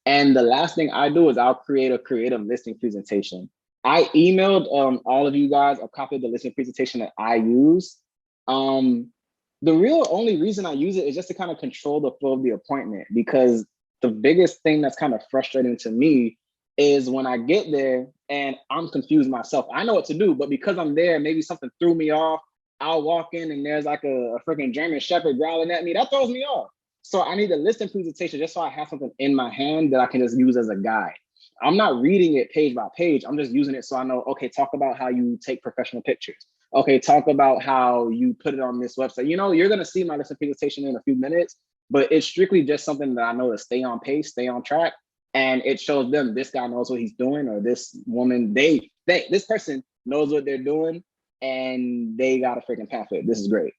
And the last thing I do is I'll create a creative listing presentation. I emailed all of you guys a copy of the listing presentation that I use. The real only reason I use it is just to kind of control the flow of the appointment, because the biggest thing that's kind of frustrating to me is when I get there and I'm confused myself. I know what to do, but because I'm there, maybe something threw me off. I'll walk in and there's like a freaking German Shepherd growling at me. That throws me off. So I need a listing presentation just so I have something in my hand that I can just use as a guide. I'm not reading it page by page. I'm just using it so I know, okay, talk about how you take professional pictures. Okay, talk about how you put it on this website. You're going to see my listing presentation in a few minutes, but it's strictly just something that I know to stay on pace, stay on track. And it shows them this guy knows what he's doing, or this woman, this person knows what they're doing, and they got a freaking pamphlet. This is great.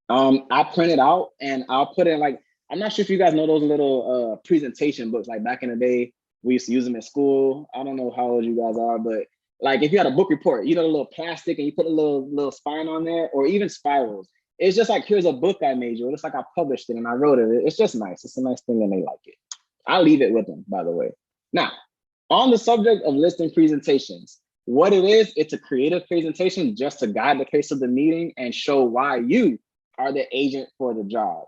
I print it out and I'll put it like, I'm not sure if you guys know those little presentation books. Like back in the day, we used to use them in school. I don't know how old you guys are, but like if you had a book report, you know, the little plastic and you put a little spine on there, or even spirals. It's just like, here's a book I made you. It looks like I published it and I wrote it. It's just nice. It's a nice thing and they like it. I'll leave it with them, by the way. Now, on the subject of listing presentations, what it is, it's a creative presentation just to guide the pace of the meeting and show why you are the agent for the job.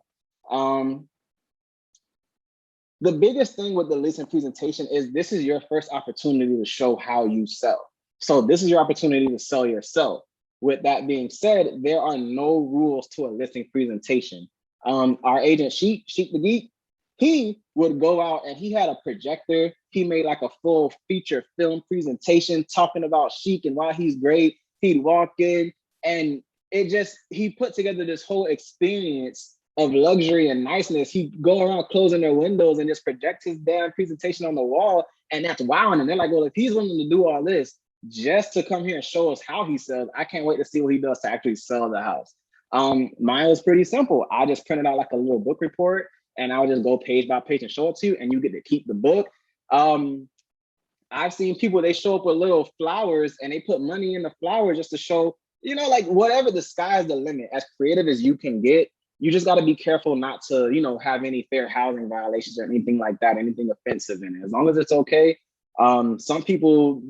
The biggest thing with the listing presentation is this is your first opportunity to show how you sell. So this is your opportunity to sell yourself. With that being said, there are no rules to a listing presentation. Our agent, Sheik the Geek, he would go out and he had a projector. He made like a full feature film presentation talking about Sheik and why he's great. He'd walk in and he put together this whole experience of luxury and niceness. He'd go around closing their windows and just project his damn presentation on the wall. And that's wowing. And they're like, well, if he's willing to do all this just to come here and show us how he sells, I can't wait to see what he does to actually sell the house. Mine was pretty simple. I just printed out like a little book report and I'll just go page by page and show it to you, and you get to keep the book. I've seen people, they show up with little flowers and they put money in the flowers just to show, you know, like whatever, the sky's the limit. As creative as you can get, you just got to be careful not to, you know, have any fair housing violations or anything like that, anything offensive in it. As long as it's okay. Some people,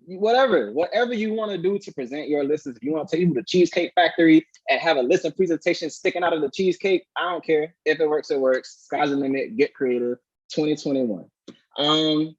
whatever you want to do to present your listings. If you want to take people to Cheesecake Factory and have a listing presentation sticking out of the cheesecake, I don't care. If it works, it works. Sky's the limit. Get creative. 2021.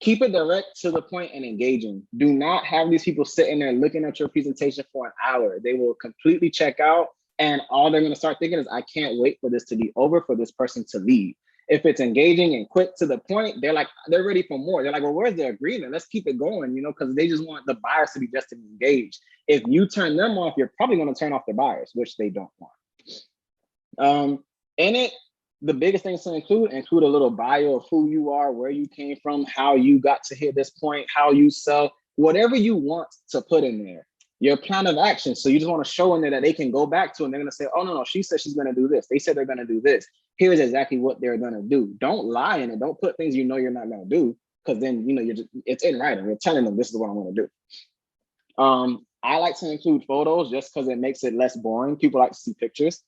Keep it direct, to the point, and engaging. Do not have these people sitting there looking at your presentation for an hour. They will completely check out, and all they're going to start thinking is, I can't wait for this to be over, for this person to leave. If it's engaging and quick to the point, they're ready for more. They're like, well, where's the agreement? Let's keep it going, you know, because they just want the buyers to be just as engaged. If you turn them off, you're probably going to turn off the buyers, which they don't want. In it, the biggest things to include a little bio of who you are, where you came from, how you got to here this point, how you sell, whatever you want to put in there. Your plan of action. So you just want to show in there that they can go back to, and they're going to say, oh, no, she said she's going to do this. They said they're going to do this. Here's exactly what they're going to do. Don't lie in it. Don't put things you know you're not going to do, because then, you know, it's in writing. You're telling them this is what I'm going to do. I like to include photos just because it makes it less boring. People like to see pictures.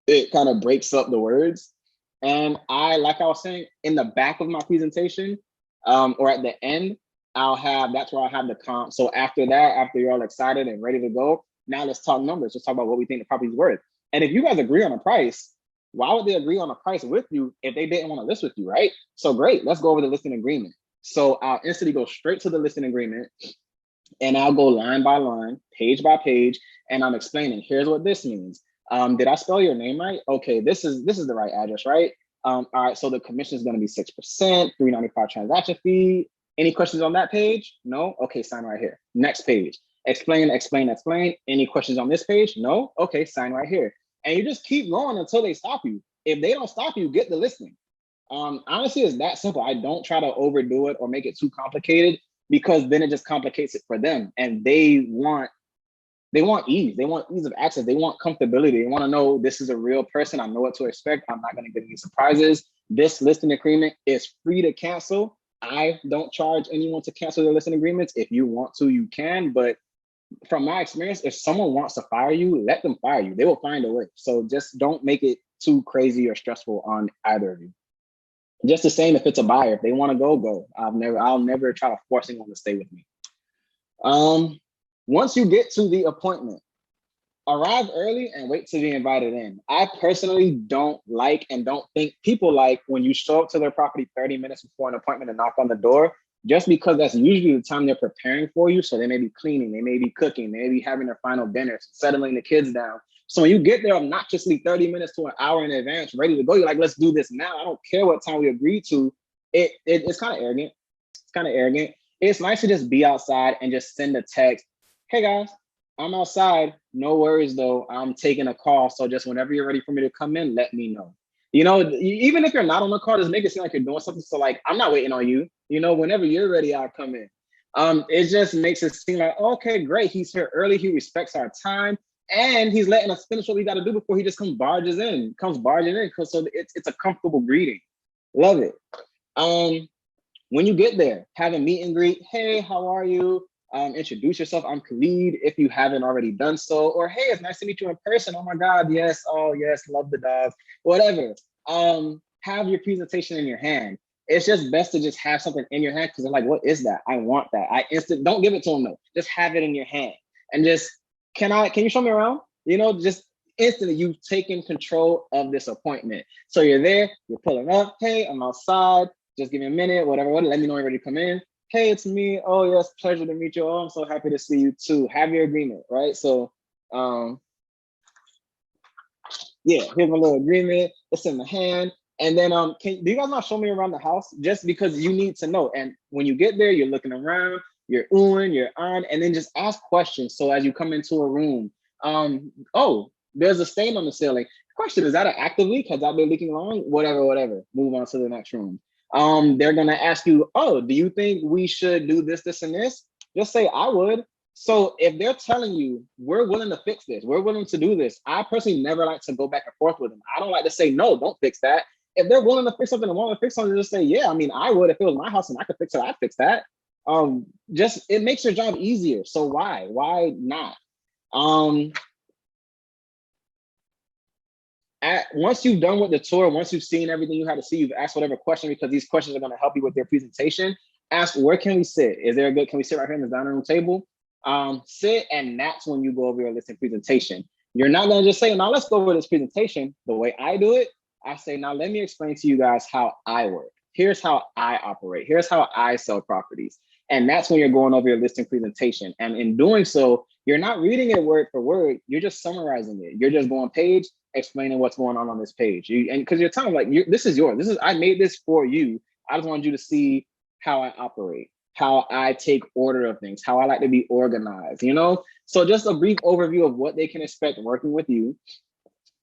It kind of breaks up the words. And like I was saying, in the back of my presentation, or at the end, that's where I'll have the comp. So after that, after you're all excited and ready to go, now let's talk numbers. Let's talk about what we think the property's worth. And if you guys agree on a price, why would they agree on a price with you if they didn't want to list with you, right? So great, let's go over the listing agreement. So I'll instantly go straight to the listing agreement, and I'll go line by line, page by page, and I'm explaining, here's what this means. Did I spell your name right? Okay, this is the right address, right? All right, so the commission is going to be 6%, $3.95 transaction fee. Any questions on that page? No? Okay, sign right here. Next page. Explain. Any questions on this page? No? Okay, sign right here. And you just keep going until they stop you. If they don't stop you, get the listing. Honestly, it's that simple. I don't try to overdo it or make it too complicated, because then it just complicates it for them. And they want ease. They want ease of access. They want comfortability. They want to know this is a real person. I know what to expect. I'm not going to get any surprises. This listing agreement is free to cancel. I don't charge anyone to cancel their listing agreements. If you want to, you can. But from my experience, if someone wants to fire you, let them fire you. They will find a way. So just don't make it too crazy or stressful on either of you. Just the same if it's a buyer. If they want to go. I'll never try to force anyone to stay with me. Once you get to the appointment, arrive early and wait to be invited in. I personally don't like and don't think people like when you show up to their property 30 minutes before an appointment and knock on the door, just because that's usually the time they're preparing for you. So they may be cleaning, they may be cooking, they may be having their final dinners, settling the kids down. So when you get there obnoxiously 30 minutes to an hour in advance, ready to go, you're like, let's do this now. I don't care what time we agreed to. It's kind of arrogant. It's nice to just be outside and just send a text. Hey guys, I'm outside. No worries though. I'm taking a call. So just whenever you're ready for me to come in, let me know. You know, even if you're not on the call, just make it seem like you're doing something. So like, I'm not waiting on you. You know, whenever you're ready, I'll come in. It just makes it seem like, okay, great. He's here early. He respects our time, and he's letting us finish what we got to do before he just comes barging in. So it's a comfortable greeting. Love it. Um, when you get there, have a meet and greet. Hey, how are you? Introduce yourself. I'm Khalid, if you haven't already done so. Or hey, it's nice to meet you in person. Oh my God, yes. Oh yes, love the dogs. Whatever. Have your presentation in your hand. It's just best to just have something in your hand because they're like, what is that? I want that. Don't give it to them though. Just have it in your hand and just can you show me around? You know, just instantly you've taken control of this appointment. So you're there, you're pulling up. Hey, I'm outside. Just give me a minute, whatever. Let me know when you're ready to come in. Hey, it's me. Oh, yes, pleasure to meet you. Oh, I'm so happy to see you too. Have your agreement, right? So, yeah, here's my little agreement. It's in the hand. And then, do you guys not show me around the house? Just because you need to know. And when you get there, you're looking around, you're oohing, you're on, and then just ask questions. So as you come into a room, oh, there's a stain on the ceiling. Question, is that an active leak? Has that been leaking long? Whatever, whatever. Move on to the next room. They're gonna ask you, oh, do you think we should do this, this, and this? Just say, I would. So if they're telling you, we're willing to fix this, we're willing to do this, I personally never like to go back and forth with them. I don't like to say, no, don't fix that. If they're willing to fix something and want to fix something, just say, yeah, I mean, I would. If it was my house and I could fix it, I'd fix that. Just, it makes your job easier. So why not? Once you've done with the tour, once you've seen everything you had to see, you've asked whatever question, because these questions are going to help you with your presentation. Ask, where can we sit? Can we sit right here in the dining room table? Sit, and that's when you go over your listing presentation. You're not going to just say, now let's go over this presentation. The way I do it, I say, now let me explain to you guys how I work. Here's how I operate. Here's how I sell properties. And that's when you're going over your listing presentation. And in doing so, you're not reading it word for word. You're just summarizing it. You're just going page, explaining what's going on this page. And because you're telling like, this is yours. I made this for you. I just wanted you to see how I operate, how I take order of things, how I like to be organized, you know? So just a brief overview of what they can expect working with you.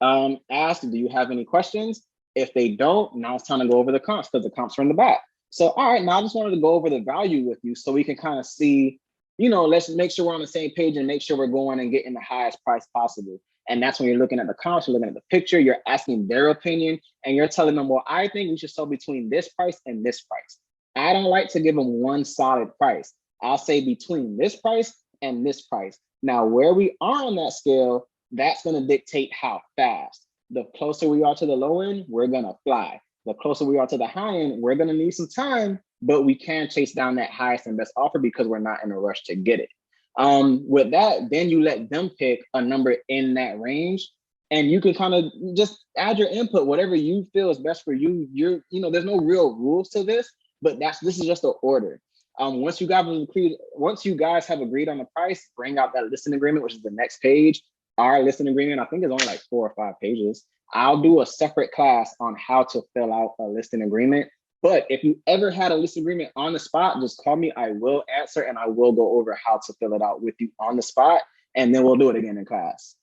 Ask, do you have any questions? If they don't, now it's time to go over the comps, because the comps are in the back. So, all right, now I just wanted to go over the value with you so we can kind of see, you know, let's make sure we're on the same page and make sure we're going and getting the highest price possible. And that's when you're looking at the comps, you're looking at the picture, you're asking their opinion, and you're telling them, well, I think we should sell between this price and this price. I don't like to give them one solid price. I'll say between this price and this price. Now, where we are on that scale, that's going to dictate how fast. The closer we are to the low end, we're going to fly. The closer we are to the high end, we're going to need some time, but we can chase down that highest and best offer because we're not in a rush to get it. With that, then you let them pick a number in that range, and you can kind of just add your input, whatever you feel is best for you. There's no real rules to this, but this is just an order. Once you guys have agreed on the price, bring out that listing agreement, which is the next page. Our listing agreement, I think, is only like 4 or 5 pages. I'll do a separate class on how to fill out a listing agreement. But if you ever had a listing agreement on the spot, just call me. I will answer, and I will go over how to fill it out with you on the spot, and then we'll do it again in class.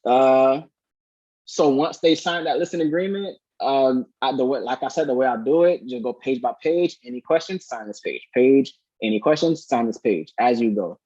So once they sign that listing agreement, like I said, the way I do it, just go page by page. Any questions? Sign this page. Any questions? Sign this page as you go.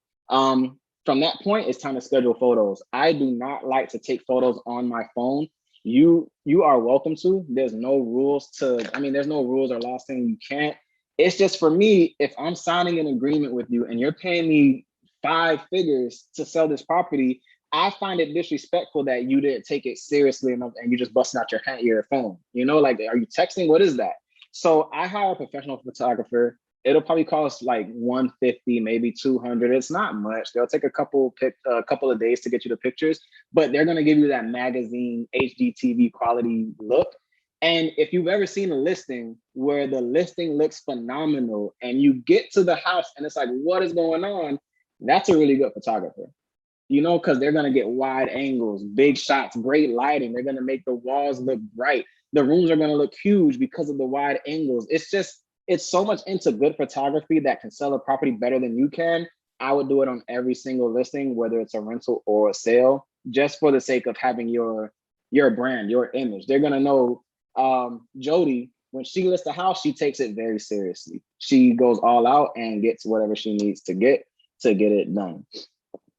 From that point, it's time to schedule photos. I do not like to take photos on my phone. You are welcome to. There's no rules there's no rules or laws saying you can't. It's just, for me, if I'm signing an agreement with you and you're paying me 5 figures to sell this property, I find it disrespectful that you didn't take it seriously enough and you just busting out your phone. You know, like, are you texting? What is that? So I hire a professional photographer. It'll probably cost like $150, maybe $200. It's not much. They'll take a couple of days to get you the pictures, but they're gonna give you that magazine HDTV quality look. And if you've ever seen a listing where the listing looks phenomenal and you get to the house and it's like, what is going on? That's a really good photographer. You know, because they're gonna get wide angles, big shots, great lighting. They're gonna make the walls look bright. The rooms are gonna look huge because of the wide angles. It's so much into good photography that can sell a property better than you can. I would do it on every single listing, whether it's a rental or a sale, just for the sake of having your your brand, your image. They're gonna know Jody, when she lists a house, she takes it very seriously. She goes all out and gets whatever she needs to get it done.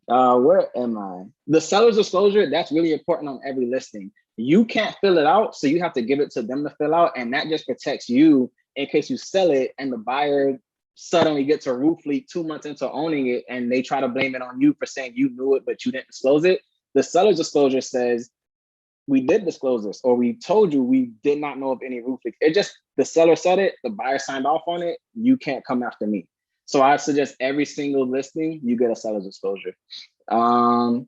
Where am I? The seller's disclosure, that's really important on every listing. You can't fill it out, so you have to give it to them to fill out, and that just protects you in case you sell it and the buyer suddenly gets a roof leak 2 months into owning it and they try to blame it on you for saying you knew it but you didn't disclose it. The seller's disclosure says, we did disclose this, or we told you we did not know of any roof leaks. It just, the seller said it, the buyer signed off on it, you can't come after me. So I suggest every single listing, you get a seller's disclosure. Oh,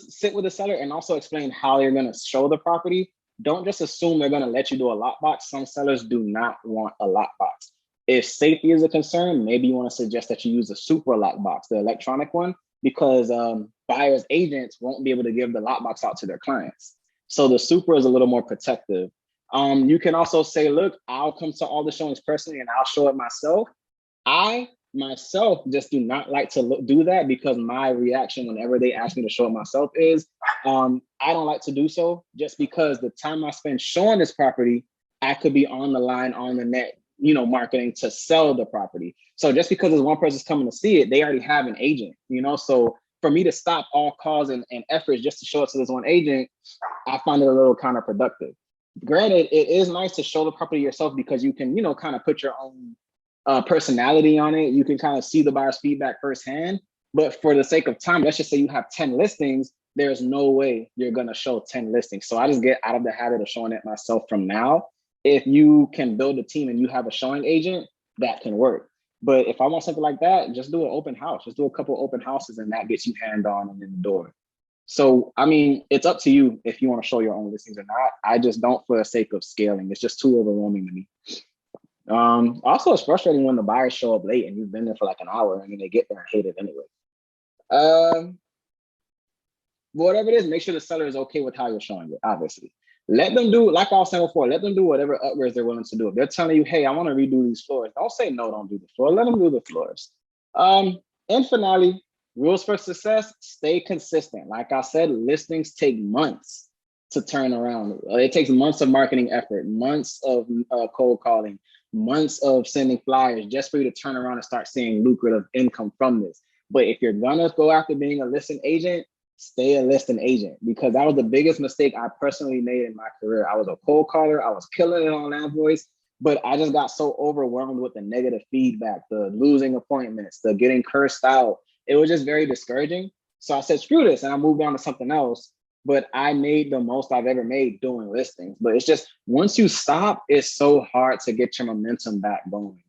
sit with the seller and also explain how you're gonna show the property. Don't just assume they're gonna let you do a lockbox. Some sellers do not want a lockbox. If safety is a concern, maybe you wanna suggest that you use a super lockbox, the electronic one, because buyers agents won't be able to give the lockbox out to their clients. So the super is a little more protective. You can also say, look, I'll come to all the showings personally and I'll show it myself. I myself just do not like to do that because my reaction whenever they ask me to show it myself is, I don't like to do so just because the time I spend showing this property, I could be on the line, on the net, marketing to sell the property. So just because there's one person's coming to see it, they already have an agent, so for me to stop all calls and efforts just to show it to this one agent, I find it a little counterproductive. Granted, it is nice to show the property yourself because you can, kind of put your own personality on it. You can kind of see the buyer's feedback firsthand. But for the sake of time, let's just say you have 10 listings, there's no way you're going to show 10 listings. So I just get out of the habit of showing it myself from now. If you can build a team and you have a showing agent, that can work. But if I want something like that, just do an open house. Just do a couple open houses and that gets you hand-on and in the door. So, I mean, it's up to you if you want to show your own listings or not. I just don't for the sake of scaling. It's just too overwhelming to me. Also, it's frustrating when the buyers show up late and you've been there for like an hour and then they get there and hate it anyway. Whatever it is, make sure the seller is okay with how you're showing it, obviously. Let them do, like I was saying before, let them do whatever upgrades they're willing to do. If they're telling you, hey, I want to redo these floors, don't say no, don't do the floor. Let them do the floors. And finale, rules for success, stay consistent. Like I said, listings take months to turn around. It takes months of marketing effort, months of cold calling, months of sending flyers just for you to turn around and start seeing lucrative income from this. But if you're gonna go after being a listing agent, stay a listing agent, because that was the biggest mistake I personally made in my career. I was a cold caller, I was killing it on that voice, but I just got so overwhelmed with the negative feedback, the losing appointments, the getting cursed out. It was just very discouraging. So I said, screw this, and I moved on to something else. But I made the most I've ever made doing listings. But it's just, once you stop, it's so hard to get your momentum back going.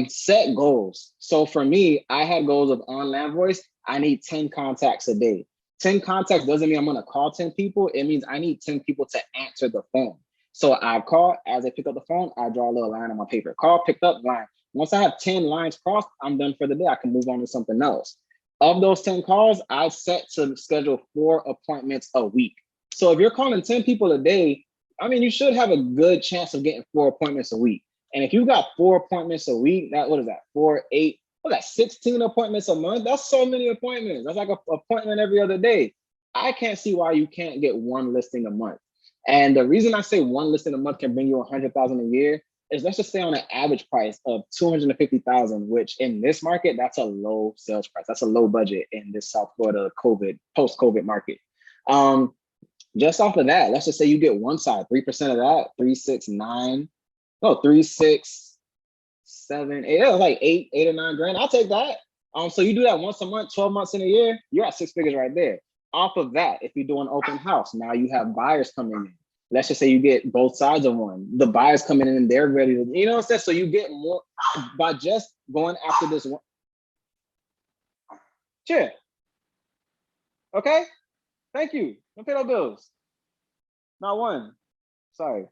Set goals. So for me, I had goals of on land voice. I need 10 contacts a day. 10 contacts doesn't mean I'm gonna call 10 people. It means I need 10 people to answer the phone. So I call, as I pick up the phone, I draw a little line on my paper. Call, picked up, line. Once I have 10 lines crossed, I'm done for the day. I can move on to something else. Of those 10 calls, I set to schedule 4 appointments a week. So if you're calling 10 people a day, I mean, you should have a good chance of getting 4 appointments a week. And if you got 4 appointments a week, what is that? 4, 8, what is that? 16 appointments a month? That's so many appointments. That's like an appointment every other day. I can't see why you can't get 1 listing a month. And the reason I say 1 listing a month can bring you 100,000 a year is, let's just say on an average price of 250,000, which in this market, that's a low sales price. That's a low budget in this South Florida post-COVID market. Just off of that, let's just say you get one side, 3% of that, 3, 6, 9, no, 3, 6, 7, 8, like 8 or 9 grand. I'll take that. So you do that once a month, 12 months in a year, you're at 6 figures right there. Off of that, if you do an open house, now you have buyers coming in. Let's just say you get both sides of one. The buyers coming in and they're ready to, you know what I'm saying? So you get more by just going after this one. Cheer. Okay. Thank you. Don't pay no bills. Not one. Sorry.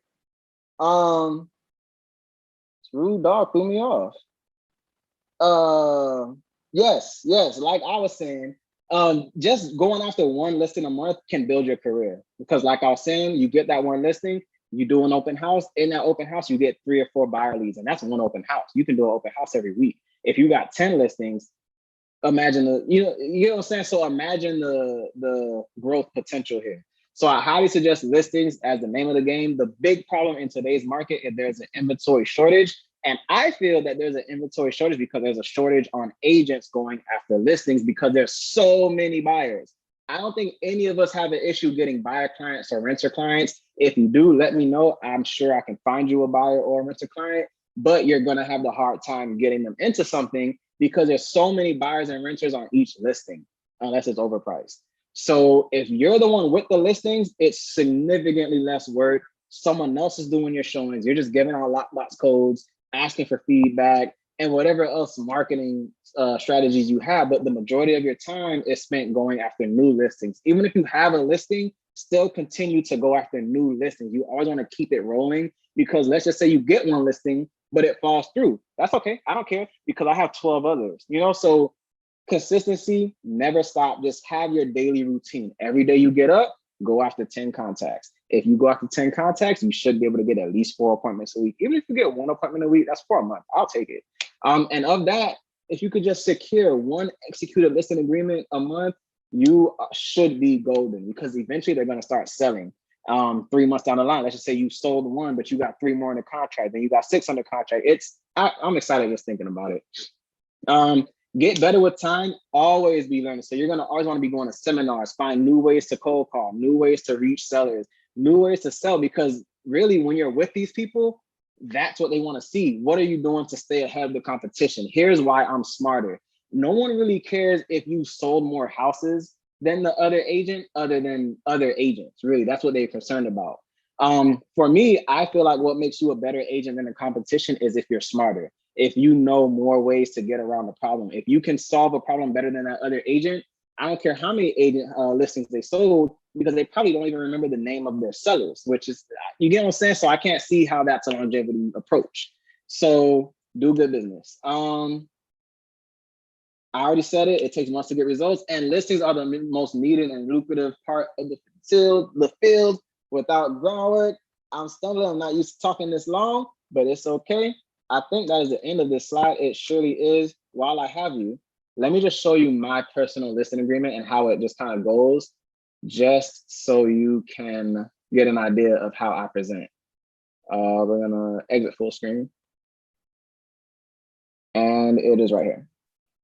Rude dog threw me off. Yes. Like I was saying, just going after 1 listing a month can build your career, because like I was saying, you get that 1 listing, you do an open house. In that open house, you get 3 or 4 buyer leads, and that's 1 open house. You can do an open house every week. If you got 10 listings, imagine you know what I'm saying. So imagine the growth potential here. So I highly suggest listings as the name of the game. The big problem in today's market is there's an inventory shortage, and I feel that there's an inventory shortage because there's a shortage on agents going after listings because there's so many buyers. I don't think any of us have an issue getting buyer clients or renter clients. If you do, let me know. I'm sure I can find you a buyer or a renter client, but you're going to have the hard time getting them into something because there's so many buyers and renters on each listing, unless it's overpriced. So if you're the one with the listings, it's significantly less work. Someone else is doing your showings. You're just giving out lockbox codes, asking for feedback, and whatever else marketing strategies you have. But the majority of your time is spent going after new listings. Even if you have a listing, still continue to go after new listings. You always want to keep it rolling because let's just say you get one listing, but it falls through. That's okay. I don't care because I have 12 others, you know? So consistency, never stop. Just have your daily routine. Every day you get up, go after 10 contacts. If you go after 10 contacts, you should be able to get at least 4 appointments a week. Even if you get 1 appointment a week, that's for a month. I'll take it. And of that, if you could just secure 1 executed listing agreement a month, you should be golden because eventually they're going to start selling. 3 months down the line, let's just say you sold 1, but you got 3 more in the contract, then you got 6 under contract. I'm excited just thinking about it. Get better with time, always be learning. So you're gonna always want to be going to seminars, find new ways to cold call, new ways to reach sellers, new ways to sell, because really when you're with these people, that's what they want to see. What are you doing to stay ahead of the competition? Here's why I'm smarter. No one really cares if you sold more houses than the other agent, other than other agents. Really, that's what they're concerned about. For me, I feel like what makes you a better agent than the competition is if you're smarter, if you know more ways to get around the problem. If you can solve a problem better than that other agent, I don't care how many agent listings they sold, because they probably don't even remember the name of their sellers, which is, you get what I'm saying? So I can't see how that's a longevity approach. So do good business. I already said it, it takes months to get results, and listings are the most needed and lucrative part of the field. Without groundwork, I'm stumbling, I'm not used to talking this long, but it's okay. I think that is the end of this slide. It surely is. While I have you, let me just show you my personal listing agreement and how it just kind of goes, just so you can get an idea of how I present. We're gonna exit full screen. And it is right here.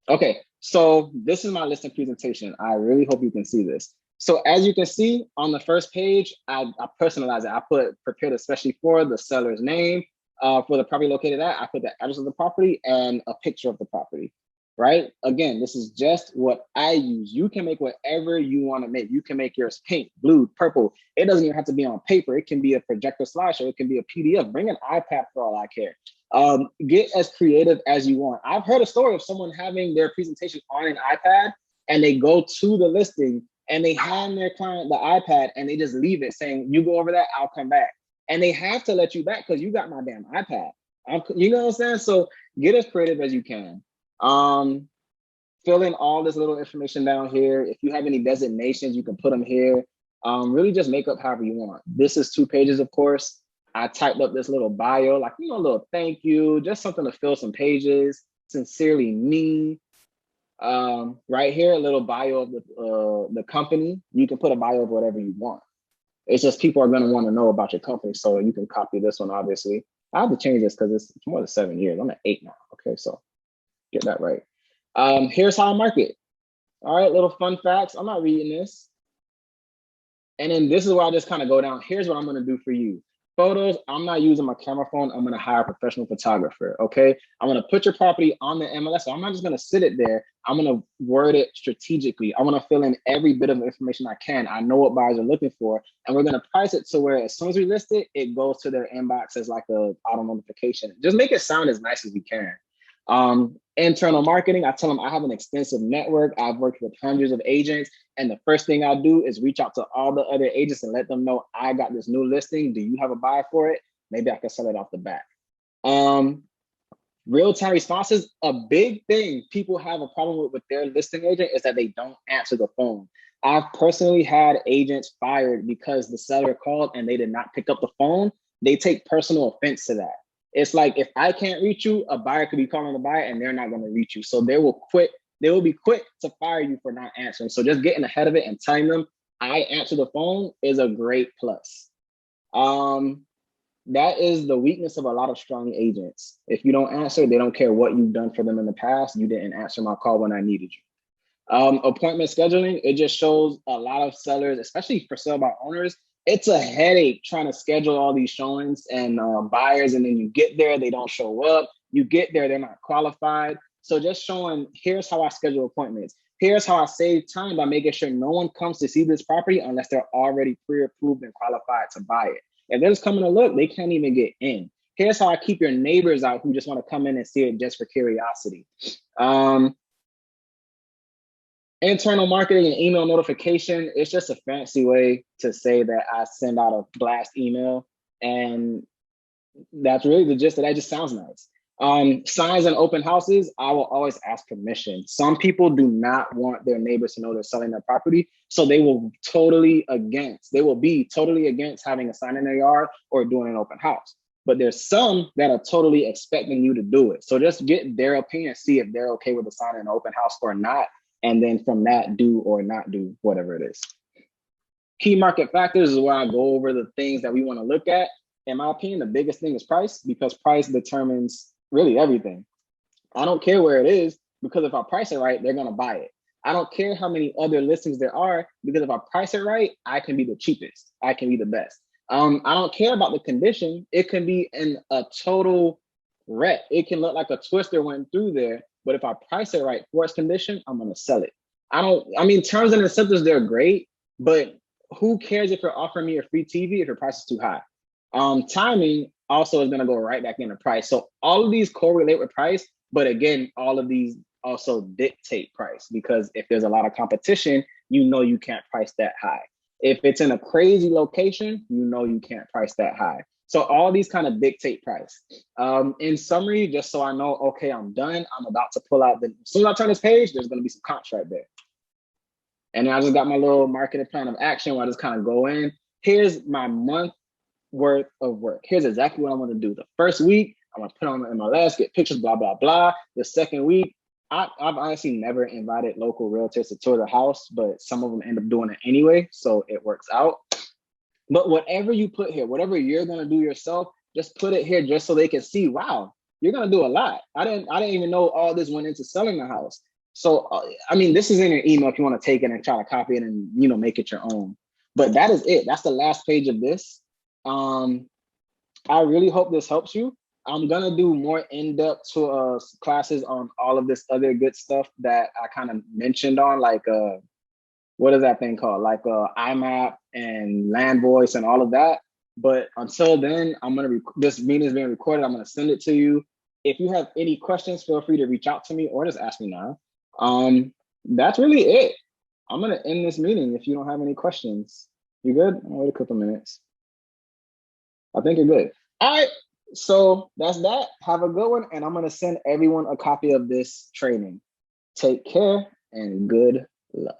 Okay, so this is my listing presentation. I really hope you can see this. So as you can see on the first page, I personalize it. I put prepared especially for the seller's name, for the property located at, I put the address of the property and a picture of the property, right? Again, this is just what I use. You can make whatever you want to make. You can make yours pink, blue, purple. It doesn't even have to be on paper. It can be a projector slideshow. It can be a PDF. Bring an iPad for all I care. Get as creative as you want. I've heard a story of someone having their presentation on an iPad and they go to the listing and they hand their client the iPad and they just leave it saying, you go over that, I'll come back. And they have to let you back because you got my damn iPad. You know what I'm saying? So get as creative as you can. Fill in all this little information down here. If you have any designations, you can put them here. Really just make up however you want. This is 2 pages, of course. I typed up this little bio, like, you know, a little thank you, just something to fill some pages. Sincerely me. Right here, a little bio of the company. You can put a bio of whatever you want. It's just people are going to want to know about your company, so you can copy this one, obviously. I have to change this because it's more than 7 years. I'm at 8 now. Okay, so get that right. Here's how I market. All right, little fun facts. I'm not reading this. And then this is where I just kind of go down. Here's what I'm going to do for you. Photos, I'm not using my camera phone. I'm going to hire a professional photographer, okay? I'm going to put your property on the MLS. So I'm not just going to sit it there. I'm going to word it strategically. I want to fill in every bit of information I can. I know what buyers are looking for. And we're going to price it to where as soon as we list it, it goes to their inbox as like a auto notification. Just make it sound as nice as you can. Internal marketing, I tell them I have an extensive network. I've worked with hundreds of agents. And the first thing I do is reach out to all the other agents and let them know I got this new listing. Do you have a buyer for it? Maybe I can sell it off the bat. Real-time responses, a big thing people have a problem with their listing agent is that they don't answer the phone. I've personally had agents fired because the seller called and they did not pick up the phone. They take personal offense to that. It's like, if I can't reach you, a buyer could be calling the buyer and they're not going to reach you. So they will quit they will be quick to fire you for not answering. So just getting ahead of it and telling them I answer the phone is a great plus. That is the weakness of a lot of strong agents. If you don't answer, they don't care what you've done for them in the past. You didn't answer my call when I needed you. Appointment scheduling, it just shows a lot of sellers, especially for sale by owners, it's a headache trying to schedule all these showings and buyers, and then you get there, they don't show up. You get there, they're not qualified. So just showing, here's how I schedule appointments. Here's how I save time by making sure no one comes to see this property unless they're already pre-approved and qualified to buy it. If they're just coming to look, they can't even get in. Here's how I keep your neighbors out who just want to come in and see it just for curiosity. Internal marketing and email notification, it's just a fancy way to say that I send out a blast email, and that's really the gist of that. It just sounds nice. Signs and open houses, I will always ask permission. Some people do not want their neighbors to know they're selling their property, so they will be totally against having a sign in their yard or doing an open house. But there's some that are totally expecting you to do it. So just get their opinion, see if they're okay with a sign in an open house or not. And then from that, do or not do whatever it is. Key market factors is where I go over the things that we want to look at. In my opinion, the biggest thing is price, because price determines really everything. I don't care where it is, because if I price it right, they're going to buy it. I don't care how many other listings there are, because if I price it right, I can be the cheapest. I can be the best. I don't care about the condition. It can be in a total wreck. It can look like a twister went through there. But if I price it right for its condition, I'm going to sell it. Terms and incentives, they're great, but who cares if you're offering me a free TV if your price is too high? Timing also is going to go right back into price. So all of these correlate with price, but again, all of these also dictate price, because if there's a lot of competition, you can't price that high. If it's in a crazy location, you can't price that high. So all these kind of dictate price. In summary, just so I know, okay, I'm done. I'm about to pull out as soon as I turn this page, there's going to be some contract there. And then I just got my little marketing plan of action where I just kind of go in. Here's my month worth of work. Here's exactly what I want to do. The first week, I'm going to put on MLS, get pictures, blah, blah, blah. The second week, I've honestly never invited local realtors to tour the house, but some of them end up doing it anyway, so it works out. But whatever you put here, whatever you're going to do yourself, just put it here just so they can see, wow, you're going to do a lot. I didn't even know all this went into selling the house. So, this is in your email if you want to take it and try to copy it and, make it your own. But that is it. That's the last page of this. I really hope this helps you. I'm going to do more in-depth classes on all of this other good stuff that I kind of mentioned on, like, what is that thing called? Like IMAP and Land Voice and all of that. But until then, this meeting is being recorded. I'm going to send it to you. If you have any questions, feel free to reach out to me or just ask me now. That's really it. I'm going to end this meeting if you don't have any questions. You good? I'll wait a couple minutes. I think you're good. All right. So that's that. Have a good one. And I'm going to send everyone a copy of this training. Take care and good luck.